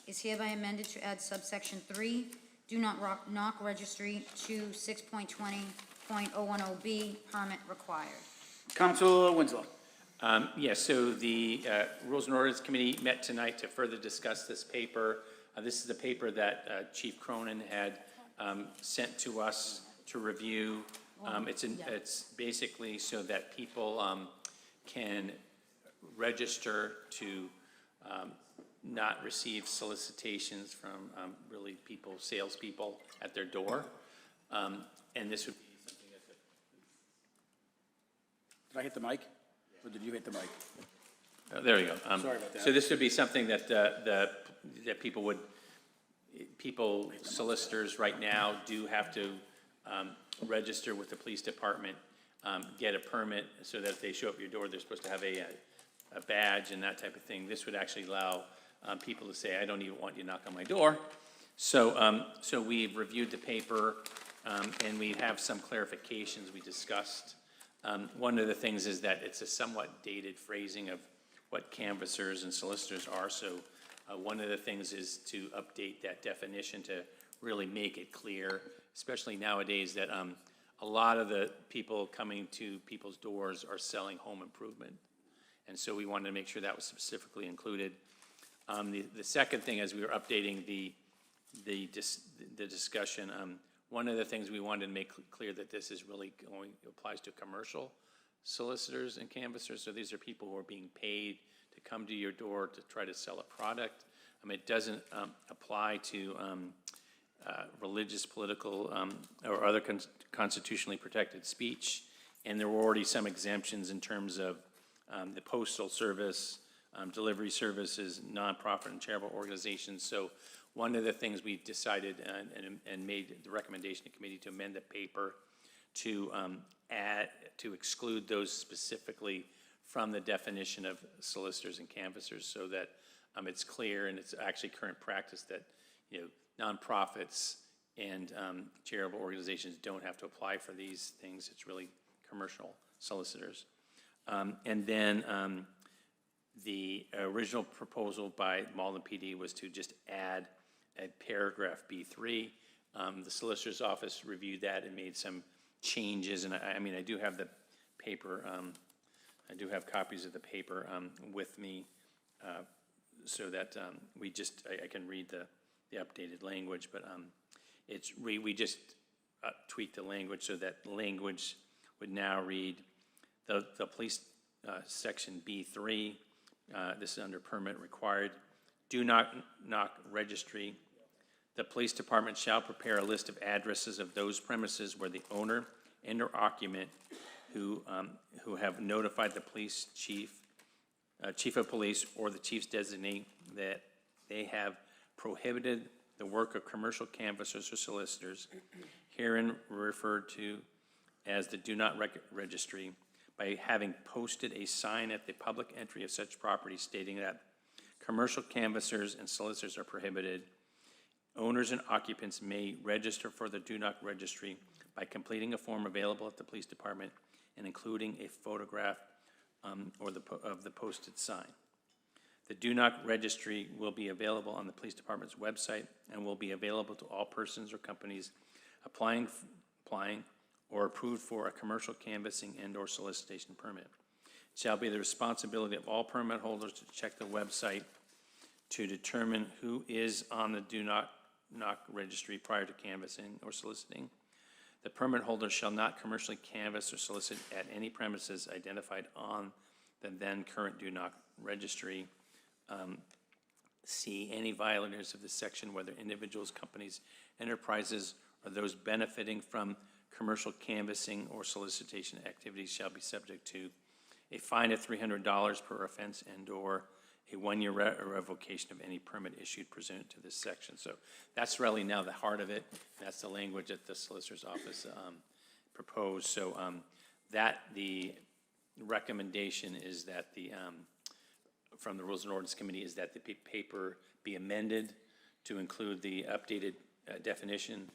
Speaker 3: is hereby amended to add subsection 3, do not knock registry, to 6.20.010B, permit required.
Speaker 1: Councilor Winslow.
Speaker 7: Yes, so the Rules and Ordinance Committee met tonight to further discuss this paper. This is the paper that Chief Cronin had sent to us to review. It's basically so that people can register to not receive solicitations from really people, salespeople at their door. And this would be something that
Speaker 1: Did I hit the mic? Or did you hit the mic?
Speaker 7: there you go.
Speaker 1: Sorry about that.
Speaker 7: So this would be something that that people, solicitors right now do have to register with the police department, get a permit, so that if they show up at your door, they're supposed to have a badge and that type of thing. This would actually allow people to say, I don't even want you to knock on my door. So, so we've reviewed the paper, and we have some clarifications we discussed. One of the things is that it's a somewhat dated phrasing of what canvassers and solicitors are, so one of the things is to update that definition to really make it clear, especially nowadays that a lot of the people coming to people's doors are selling home improvement. And so we wanted to make sure that was specifically included. The second thing, as we were updating the discussion, one of the things we wanted to make clear that this is really applies to commercial solicitors and canvassers. So these are people who are being paid to come to your door to try to sell a product. It doesn't apply to religious, political, or other constitutionally protected speech. And there were already some exemptions in terms of the postal service, delivery services, nonprofit and charitable organizations. So one of the things we decided and made the recommendation to committee to amend the paper to to exclude those specifically from the definition of solicitors and canvassers, so that it's clear, and it's actually current practice that, nonprofits and charitable organizations don't have to apply for these things. It's really commercial solicitors. And then the original proposal by Malden PD was to just add a paragraph B3. The solicitor's office reviewed that and made some changes, and I do have the paper, I do have copies of the paper with me, so that I can read the updated language, but we just tweaked the language so that language would now read, the police section B3, this is under permit required, do not knock registry. The police department shall prepare a list of addresses of those premises where the owner and or occupant who have notified the police chief, chief of police, or the chief's designee that they have prohibited the work of commercial canvassers or solicitors, herein referred to as the do not registry, by having posted a sign at the public entry of such property stating that commercial canvassers and solicitors are prohibited. Owners and occupants may register for the do not registry by completing a form available at the police department and including a photograph of the posted sign. The do not registry will be available on the police department's website and will be available to all persons or companies applying or approved for a commercial canvassing and or solicitation permit. It shall be the responsibility of all permit holders to check the website to determine who is on the do not knock registry prior to canvassing or soliciting. The permit holder shall not commercially canvass or solicit at any premises identified on the then current do not registry. C, any violators of this section, whether individuals, companies, enterprises, or those benefiting from commercial canvassing or solicitation activities, shall be subject to a fine of $300 per offense and or a 1-year revocation of any permit issued pursuant to this section. So that's really now the heart of it. That's the language that the solicitor's office proposed. So that the recommendation is that from the Rules and Ordinance Committee is that the paper be amended to include the updated definition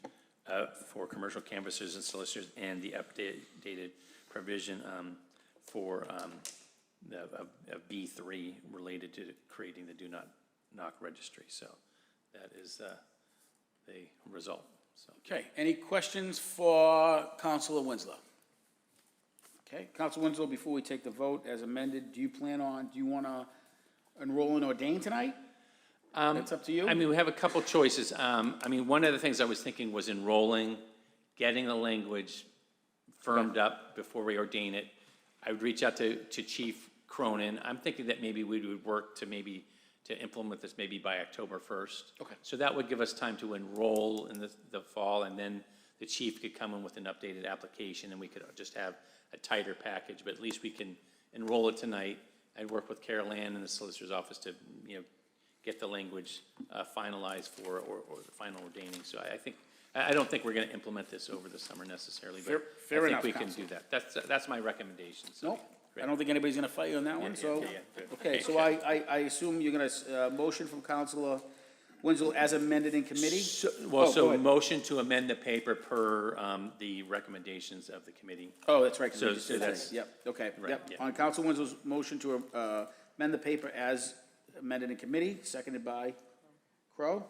Speaker 7: for commercial canvassers and solicitors and the updated provision for of B3 related to creating the do not knock registry. So that is the result. So.
Speaker 1: Okay, any questions for Councilor Winslow? Okay, Councilor Winslow, before we take the vote as amended, do you want to enroll and ordain tonight? That's up to you.
Speaker 7: We have a couple choices. One of the things I was thinking was enrolling, getting the language firmed up before we ordain it. I would reach out to Chief Cronin. I'm thinking that maybe we would work to maybe to implement this maybe by October 1st.
Speaker 1: Okay.
Speaker 7: So that would give us time to enroll in the fall, and then the chief could come in with an updated application, and we could just have a tighter package, but at least we can enroll it tonight. I'd work with Carol Ann in the solicitor's office to, get the language finalized or the final ordaining. So I don't think we're gonna implement this over the summer necessarily, but
Speaker 1: Fair
Speaker 7: I
Speaker 1: enough,
Speaker 7: think we can
Speaker 1: Counsel.
Speaker 7: do that. That's my recommendation, so.
Speaker 1: Nope, I
Speaker 7: Great.
Speaker 1: don't think anybody's gonna fight you on that one,
Speaker 7: Yeah,
Speaker 1: so.
Speaker 7: yeah, good.
Speaker 1: Okay, so I assume you're gonna, motion from Counselor Winslow as amended in committee?
Speaker 7: Well,
Speaker 1: Oh, go
Speaker 7: so
Speaker 1: ahead.
Speaker 7: motion to amend the paper per the recommendations of the committee.
Speaker 1: Oh, that's right. 'cause we
Speaker 7: So-
Speaker 1: just
Speaker 7: so
Speaker 1: did that.
Speaker 7: that's-
Speaker 1: Yep, okay,
Speaker 7: Right,
Speaker 1: yep.
Speaker 7: yeah.
Speaker 1: On Counsel Winslow's motion to amend the paper as amended in committee, seconded by Crowe.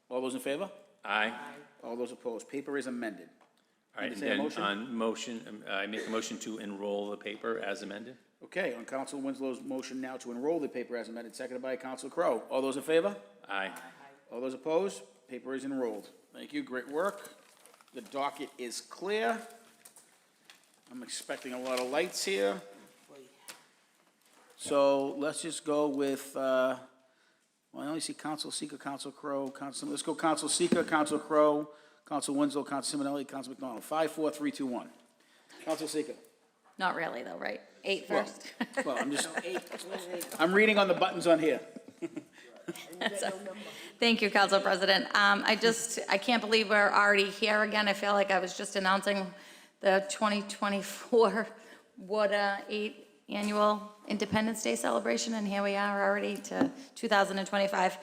Speaker 1: All those in favor?
Speaker 7: Aye.
Speaker 1: All those opposed? Paper is amended.
Speaker 7: All right,
Speaker 1: Need
Speaker 7: and
Speaker 1: to say a
Speaker 7: then
Speaker 1: motion?
Speaker 7: on motion, I make a motion to enroll the paper as amended.
Speaker 1: Okay, on Counsel Winslow's motion now to enroll the paper as amended, seconded by Counsel Crowe. All those in favor?
Speaker 7: Aye.
Speaker 1: All those opposed? Paper is enrolled. Thank you, great work. The docket is clear. I'm expecting a lot of lights here. So let's just go with, well, I only see Counsel Seeker, Counsel Crowe, let's go Counsel Seeker, Counsel Crowe, Counsel Winslow, Counsel Simonelli, Counsel McDonald. 5, 4, 3, 2, 1. Counsel Seeker.
Speaker 5: Not really, though, right? 8
Speaker 1: Well,
Speaker 5: first.
Speaker 1: Well, I'm reading on the buttons on here.
Speaker 5: Thank you, Council President. I can't believe we're already here again. I feel like I was just announcing the 2024 Ward 8 Annual Independence Day celebration, and here we are already to 2025.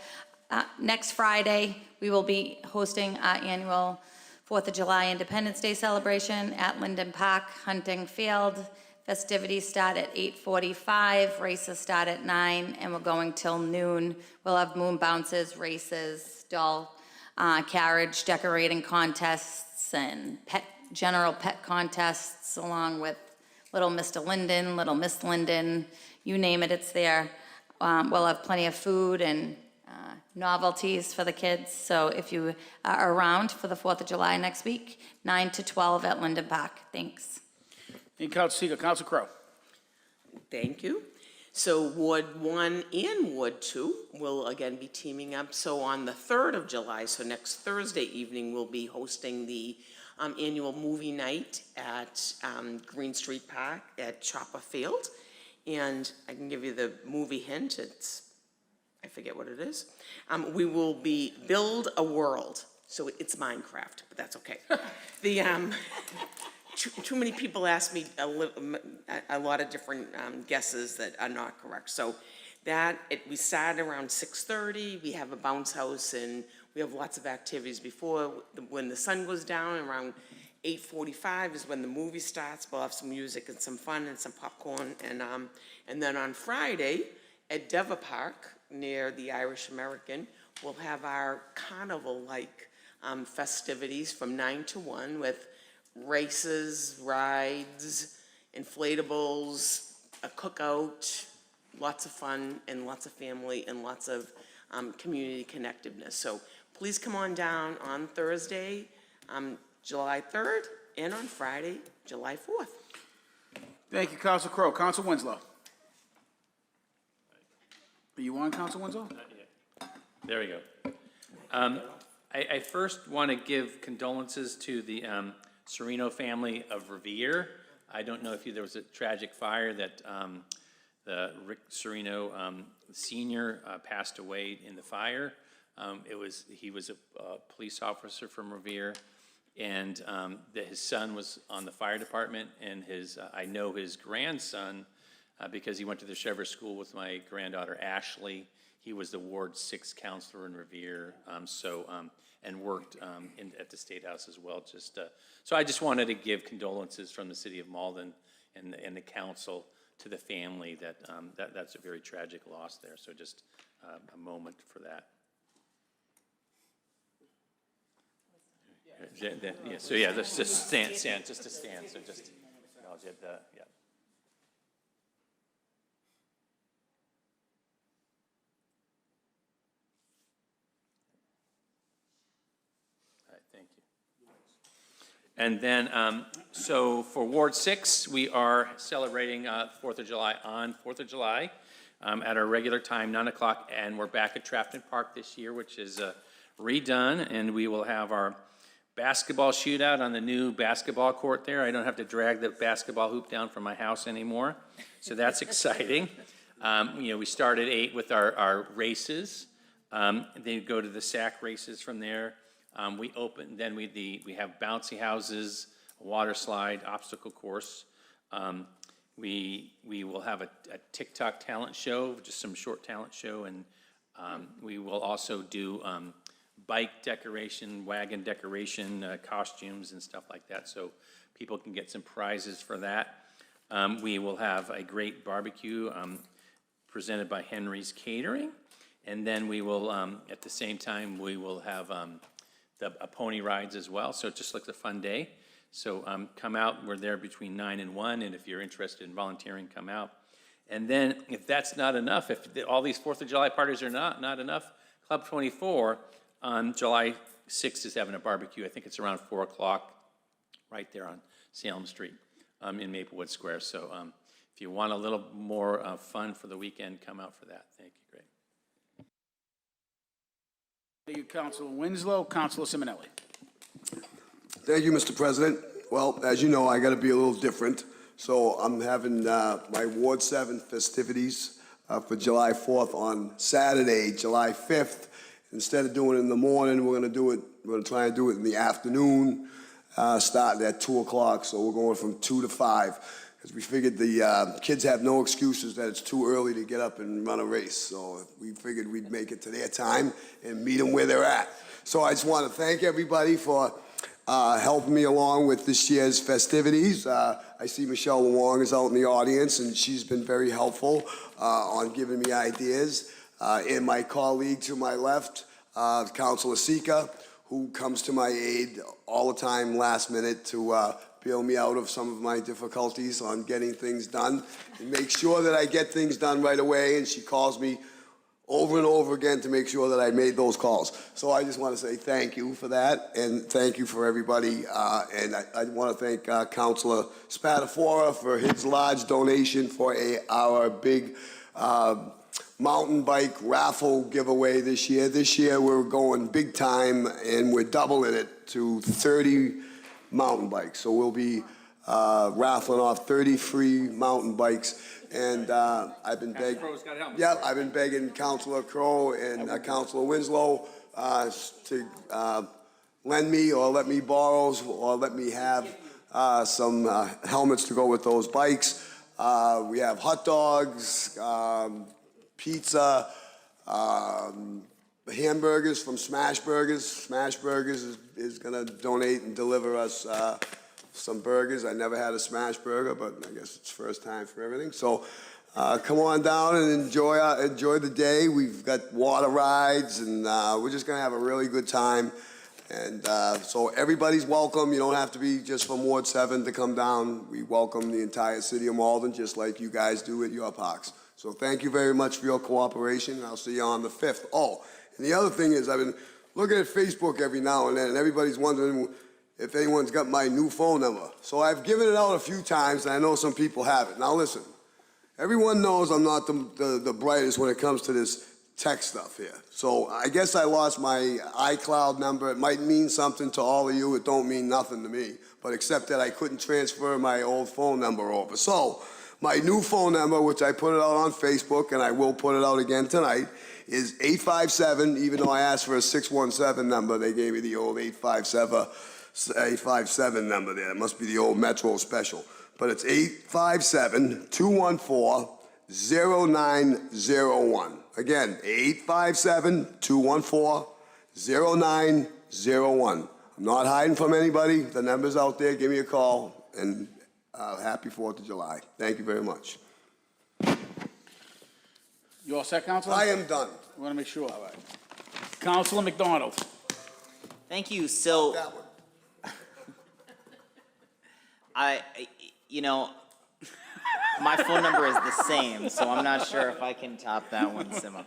Speaker 5: Next Friday, we will be hosting our annual 4th of July Independence Day celebration at Linden Park Hunting Field. Festivities start at 8:45, races start at 9, and we're going till noon. We'll have moon bounces, races, doll carriage decorating contests, and general pet contests, along with Little Mr. Linden, Little Miss Linden, you name it, it's there. We'll have plenty of food and novelties for the kids. So if you are around for the 4th of July next week, 9 to 12 at Linden Park. Thanks.
Speaker 1: And Counsel Seeker, Counsel Crowe.
Speaker 2: Thank you. So Ward 1 and Ward 2 will again be teaming up. So on the 3rd of July, so next Thursday evening, we'll be hosting the annual movie night at Green Street Park at Chopper Field. And I can give you the movie hint. I forget what it is. We will be Build a World. So it's Minecraft, but that's okay. Too many people ask me a lot of different guesses that are not correct. So we start around 6:30. We have a bounce house, and we have lots of activities before. When the sun goes down, around 8:45 is when the movie starts. We'll have some music and some fun and some popcorn. And then on Friday at Deva Park, near the Irish American, we'll have our carnival-like festivities from 9 to 1 with races, rides, inflatables, a cookout, lots of fun and lots of family and lots of community connectiveness. So please come on down on Thursday, July 3rd, and on Friday, July 4th.
Speaker 1: Thank you, Counsel Crowe. Counsel Winslow. Are you on, Counsel Winslow?
Speaker 7: There we go. I first want to give condolences to the Sereno family of Revere. I don't know if there was a tragic fire that the Rick Sereno Sr. Passed away in the fire. He was a police officer from Revere, and his son was on the fire department, and I know his grandson, because he went to the Chevrolet School with my granddaughter Ashley. He was the Ward 6 counselor in Revere, and worked at the State House as well. So I just wanted to give condolences from the city of Malden and the council to the family that's a very tragic loss there. So just a moment for that. Yeah, so yeah, let's just stand, just to stand, so just acknowledge it, yeah. All right, thank you. And then, so for Ward 6, we are celebrating 4th of July on 4th of July. at our regular time, 9 o'clock, and we're back at Trafton Park this year, which is redone, and we will have our basketball shootout on the new basketball court there. I don't have to drag the basketball hoop down from my house anymore, so that's exciting. We start at 8 with our races. They go to the sack races from there. We have bouncy houses, a water slide, obstacle course. We will have a TikTok talent show, just some short talent show, and we will also do bike decoration, wagon decoration, costumes and stuff like that, so people can get some prizes for that. We will have a great barbecue presented by Henry's Catering, and then we will, at the same time, we will have a pony rides as well, so it just looks a fun day. So come out, we're there between 9 and 1, and if you're interested in volunteering, come out. And then if that's not enough, if all these 4th of July parties are not enough, Club 24 on July 6th is having a barbecue. I think it's around 4 o'clock right there on Salem Street in Maplewood Square. So if you want a little more fun for the weekend, come out for that. Thank you, great.
Speaker 1: Thank you, Councilor Winslow. Councilor Simonelli.
Speaker 13: Thank you, Mr. President. Well, as you know, I got to be a little different. So I'm having my Ward 7 festivities for July 4th on Saturday, July 5th. Instead of doing it in the morning, we're going to try and do it in the afternoon, starting at 2 o'clock. So we're going from 2 to 5. Because we figured the kids have no excuses that it's too early to get up and run a race. So we figured we'd make it to their time and meet them where they're at. So I just want to thank everybody for helping me along with this year's festivities. I see Michelle Wong is out in the audience, and she's been very helpful on giving me ideas. And my colleague to my left, Councilor Sika, who comes to my aid all the time last minute to bail me out of some of my difficulties on getting things done and make sure that I get things done right away. And she calls me over and over again to make sure that I made those calls. So I just want to say thank you for that, and thank you for everybody. And I want to thank Councilor Spatafora for his large donation for our big mountain bike raffle giveaway this year. This year we're going big time, and we're doubling it to 30 mountain bikes. So we'll be raffling off 30 free mountain bikes. And I've been begging. Yeah, I've been begging Councilor Crowe and Councilor Winslow to lend me or let me borrow or let me have some helmets to go with those bikes. We have hot dogs, pizza, hamburgers from Smash Burgers. Smash Burgers is going to donate and deliver us some burgers. I never had a smash burger, but I guess it's first time for everything. So come on down and enjoy the day. We've got water rides, and we're just going to have a really good time. And so everybody's welcome. You don't have to be just from Ward 7 to come down. We welcome the entire city of Malden, just like you guys do at your parks. So thank you very much for your cooperation, and I'll see you on the 5th. Oh, and the other thing is I've been looking at Facebook every now and then, and everybody's wondering if anyone's got my new phone number. So I've given it out a few times, and I know some people have it. Now listen, everyone knows I'm not the brightest when it comes to this tech stuff here. So I guess I lost my iCloud number. It might mean something to all of you. It don't mean nothing to me, but except that I couldn't transfer my old phone number over. So my new phone number, which I put it out on Facebook, and I will put it out again tonight, is 857, even though I asked for a 617 number, they gave me the old 857 number there. It must be the old Metro special. But it's 857-214-0901. Again, 857-214-0901. I'm not hiding from anybody. The number's out there. Give me a call. And happy 4th of July. Thank you very much.
Speaker 1: You all set, Councilor?
Speaker 13: I am done.
Speaker 1: I want to make sure. All right. Councilor McDonald.
Speaker 9: Thank you. So,
Speaker 13: That one.
Speaker 9: my phone number is the same, so I'm not sure if I can top that one, Sima.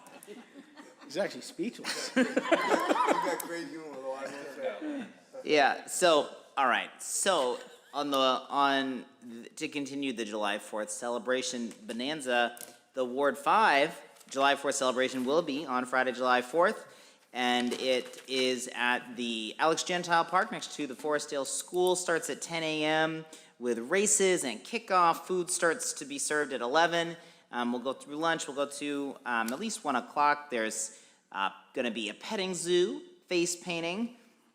Speaker 1: He's actually speechless.
Speaker 13: You got great humor, though, I will say.
Speaker 9: Yeah, so, all right. So, to continue the July 4th celebration, Bonanza The Ward 5 July 4th celebration will be on Friday, July 4th, and it is at the Alex Gentile Park next to the Forestdale School. Starts at 10 a.m. with races and kickoff. Food starts to be served at 11. We'll go through lunch. We'll go to at least 1 o'clock. There's going to be a petting zoo, face painting,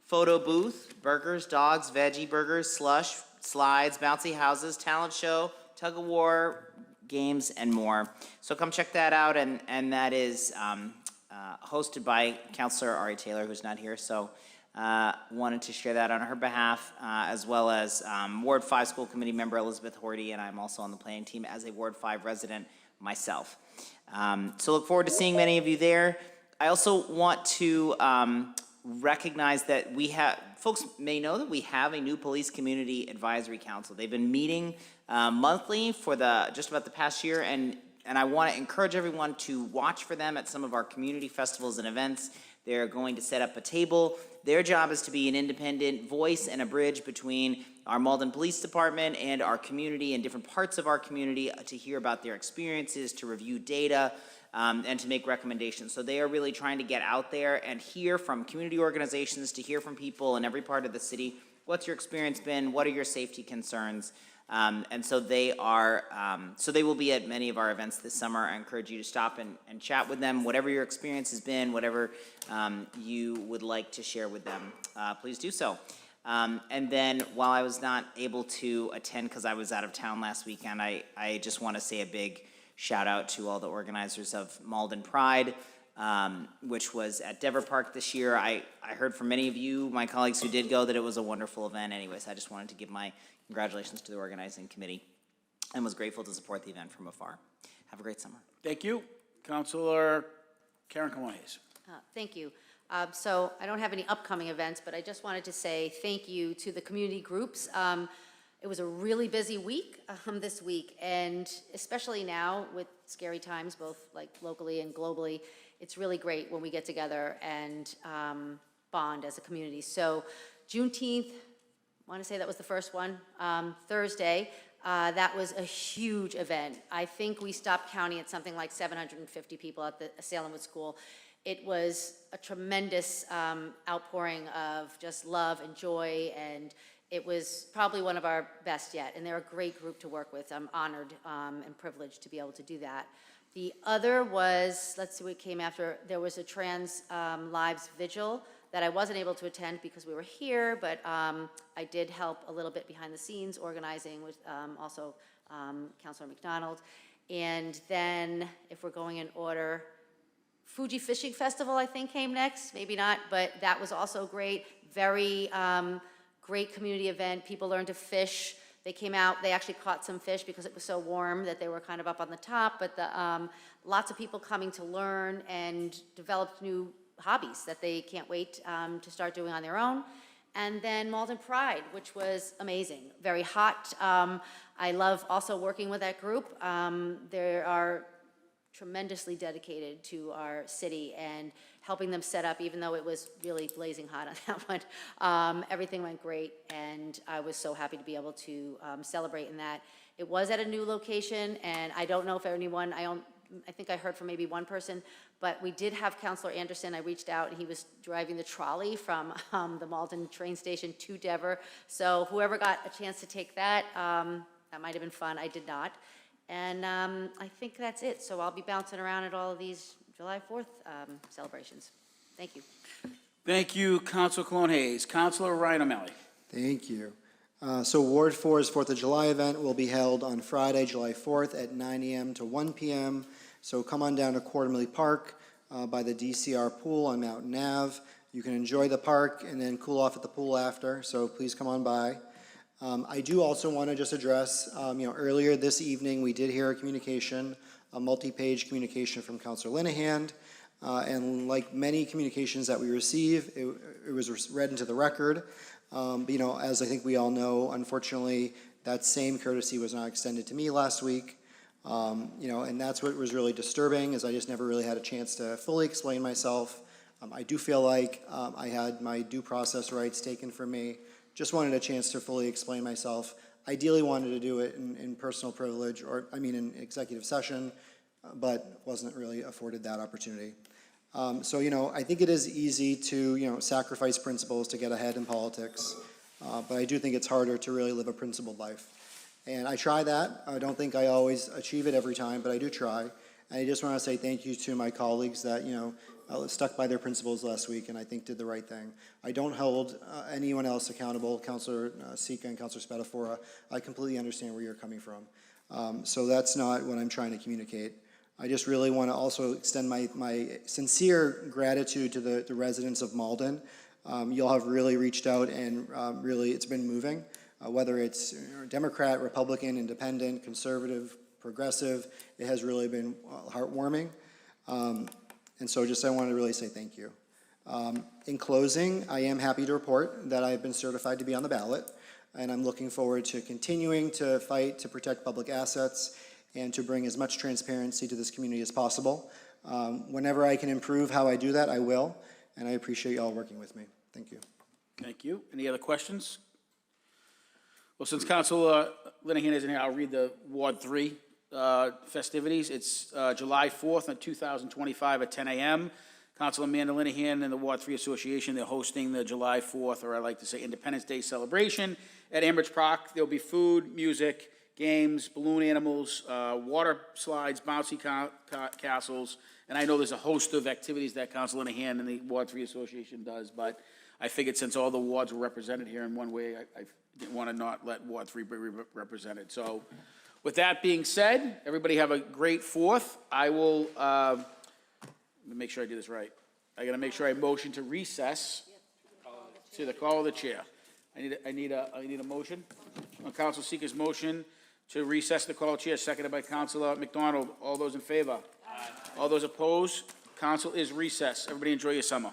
Speaker 9: photo booth, burgers, dogs, veggie burgers, slush, slides, bouncy houses, talent show, tug of war, games, and more. So come check that out, and that is hosted by Councilor Ari Taylor, who's not here, so wanted to share that on her behalf, as well as Ward 5 School Committee member Elizabeth Horty, and I'm also on the planning team as a Ward 5 resident myself. So look forward to seeing many of you there. I also want to recognize that folks may know that we have a new Police Community Advisory Council. They've been meeting monthly for just about the past year, and I want to encourage everyone to watch for them at some of our community festivals and events. They're going to set up a table. Their job is to be an independent voice and a bridge between our Malden Police Department and our community and different parts of our community to hear about their experiences, to review data, and to make recommendations. So they are really trying to get out there and hear from community organizations, to hear from people in every part of the city. What's your experience been? What are your safety concerns? And so they will be at many of our events this summer. I encourage you to stop and chat with them. Whatever your experience has been, whatever you would like to share with them, please do so. And then while I was not able to attend because I was out of town last weekend, I just want to say a big shout out to all the organizers of Malden Pride, which was at Dever Park this year. I heard from many of you, my colleagues who did go, that it was a wonderful event. Anyways, I just wanted to give my congratulations to the organizing committee and was grateful to support the event from afar. Have a great summer.
Speaker 1: Thank you. Councilor Karen Colon-Hayes.
Speaker 12: Thank you. So I don't have any upcoming events, but I just wanted to say thank you to the community groups. It was a really busy week this week, and especially now with scary times, both like locally and globally, it's really great when we get together and bond as a community. So Juneteenth, I want to say that was the first one, Thursday. That was a huge event. I think we stopped counting at something like 750 people at the Salem Wood School. It was a tremendous outpouring of just love and joy, and it was probably one of our best yet, and they're a great group to work with. I'm honored and privileged to be able to do that. The other was, let's see what came after, there was a Trans Lives Vigil that I wasn't able to attend because we were here, but I did help a little bit behind the scenes organizing with also Councilor McDonald. And then, if we're going in order, Fuji Fishing Festival, I think, came next, maybe not, but that was also great. Very great community event. People learned to fish. They came out, they actually caught some fish because it was so warm that they were kind of up on the top, but lots of people coming to learn and developed new hobbies that they can't wait to start doing on their own. And then Malden Pride, which was amazing, very hot. I love also working with that group. They are tremendously dedicated to our city and helping them set up, even though it was really blazing hot on that one. Everything went great, and I was so happy to be able to celebrate in that. It was at a new location, and I don't know if anyone, I think I heard from maybe one person, but we did have Councilor Anderson. I reached out, and he was driving the trolley from the Malden train station to Dever. So whoever got a chance to take that, that might have been fun. I did not. And I think that's it. So I'll be bouncing around at all of these July 4th celebrations. Thank you.
Speaker 1: Thank you, Councilor Colon-Hayes. Councilor Ryan O'Malley.
Speaker 6: Thank you. So Ward 4's 4th of July event will be held on Friday, July 4th at 9 a.m. to 1 p.m. So come on down to Quarterly Park by the DCR pool on Mountain Ave. You can enjoy the park and then cool off at the pool after, so please come on by. I do also want to just address, earlier this evening, we did hear a multi-page communication from Councilor Linehan, and like many communications that we receive, it was read into the record. As I think we all know, unfortunately, that same courtesy was not extended to me last week. And that's what was really disturbing, is I just never really had a chance to fully explain myself. I do feel like I had my due process rights taken from me. Just wanted a chance to fully explain myself. Ideally wanted to do it in personal privilege, in executive session. but wasn't really afforded that opportunity. So, you know, I think it is easy to, you know, sacrifice principles to get ahead in politics, but I do think it's harder to really live a principled life. And I try that. I don't think I always achieve it every time, but I do try. And I just want to say thank you to my colleagues that, you know, stuck by their principles last week and I think did the right thing. I don't hold anyone else accountable, Councilor Sika and Councilor Spatafora. I completely understand where you're coming from. So that's not what I'm trying to communicate. I just really want to also extend my sincere gratitude to the residents of Malden. You all have really reached out and really it's been moving, whether it's Democrat, Republican, Independent, Conservative, Progressive, it has really been heartwarming. And so just I want to really say thank you. In closing, I am happy to report that I've been certified to be on the ballot, and I'm looking forward to continuing to fight to protect public assets and to bring as much transparency to this community as possible. Whenever I can improve how I do that, I will, and I appreciate you all working with me. Thank you.
Speaker 1: Thank you. Any other questions? Well, since Councilor Linehan isn't here, I'll read the Ward 3 festivities. It's July 4th of 2025 at 10 a.m. Councilor Amanda Linehan and the Ward 3 Association, they're hosting the July 4th, or I like to say Independence Day celebration at Ambridge Park. There'll be food, music, games, balloon animals, water slides, bouncy castles, and I know there's a host of activities that Councilor Linehan and the Ward 3 Association does, but I figured since all the wards were represented here in one way, I didn't want to not let Ward 3 be represented. So with that being said, everybody have a great 4th. I will, let me make sure I do this right. I got to make sure I motion to recess to the call of the chair. I need a motion. On Council Seeker's motion to recess the call of the chair, seconded by Councilor McDonald. All those in favor? Aye. All those opposed? Council is recessed. Everybody enjoy your summer.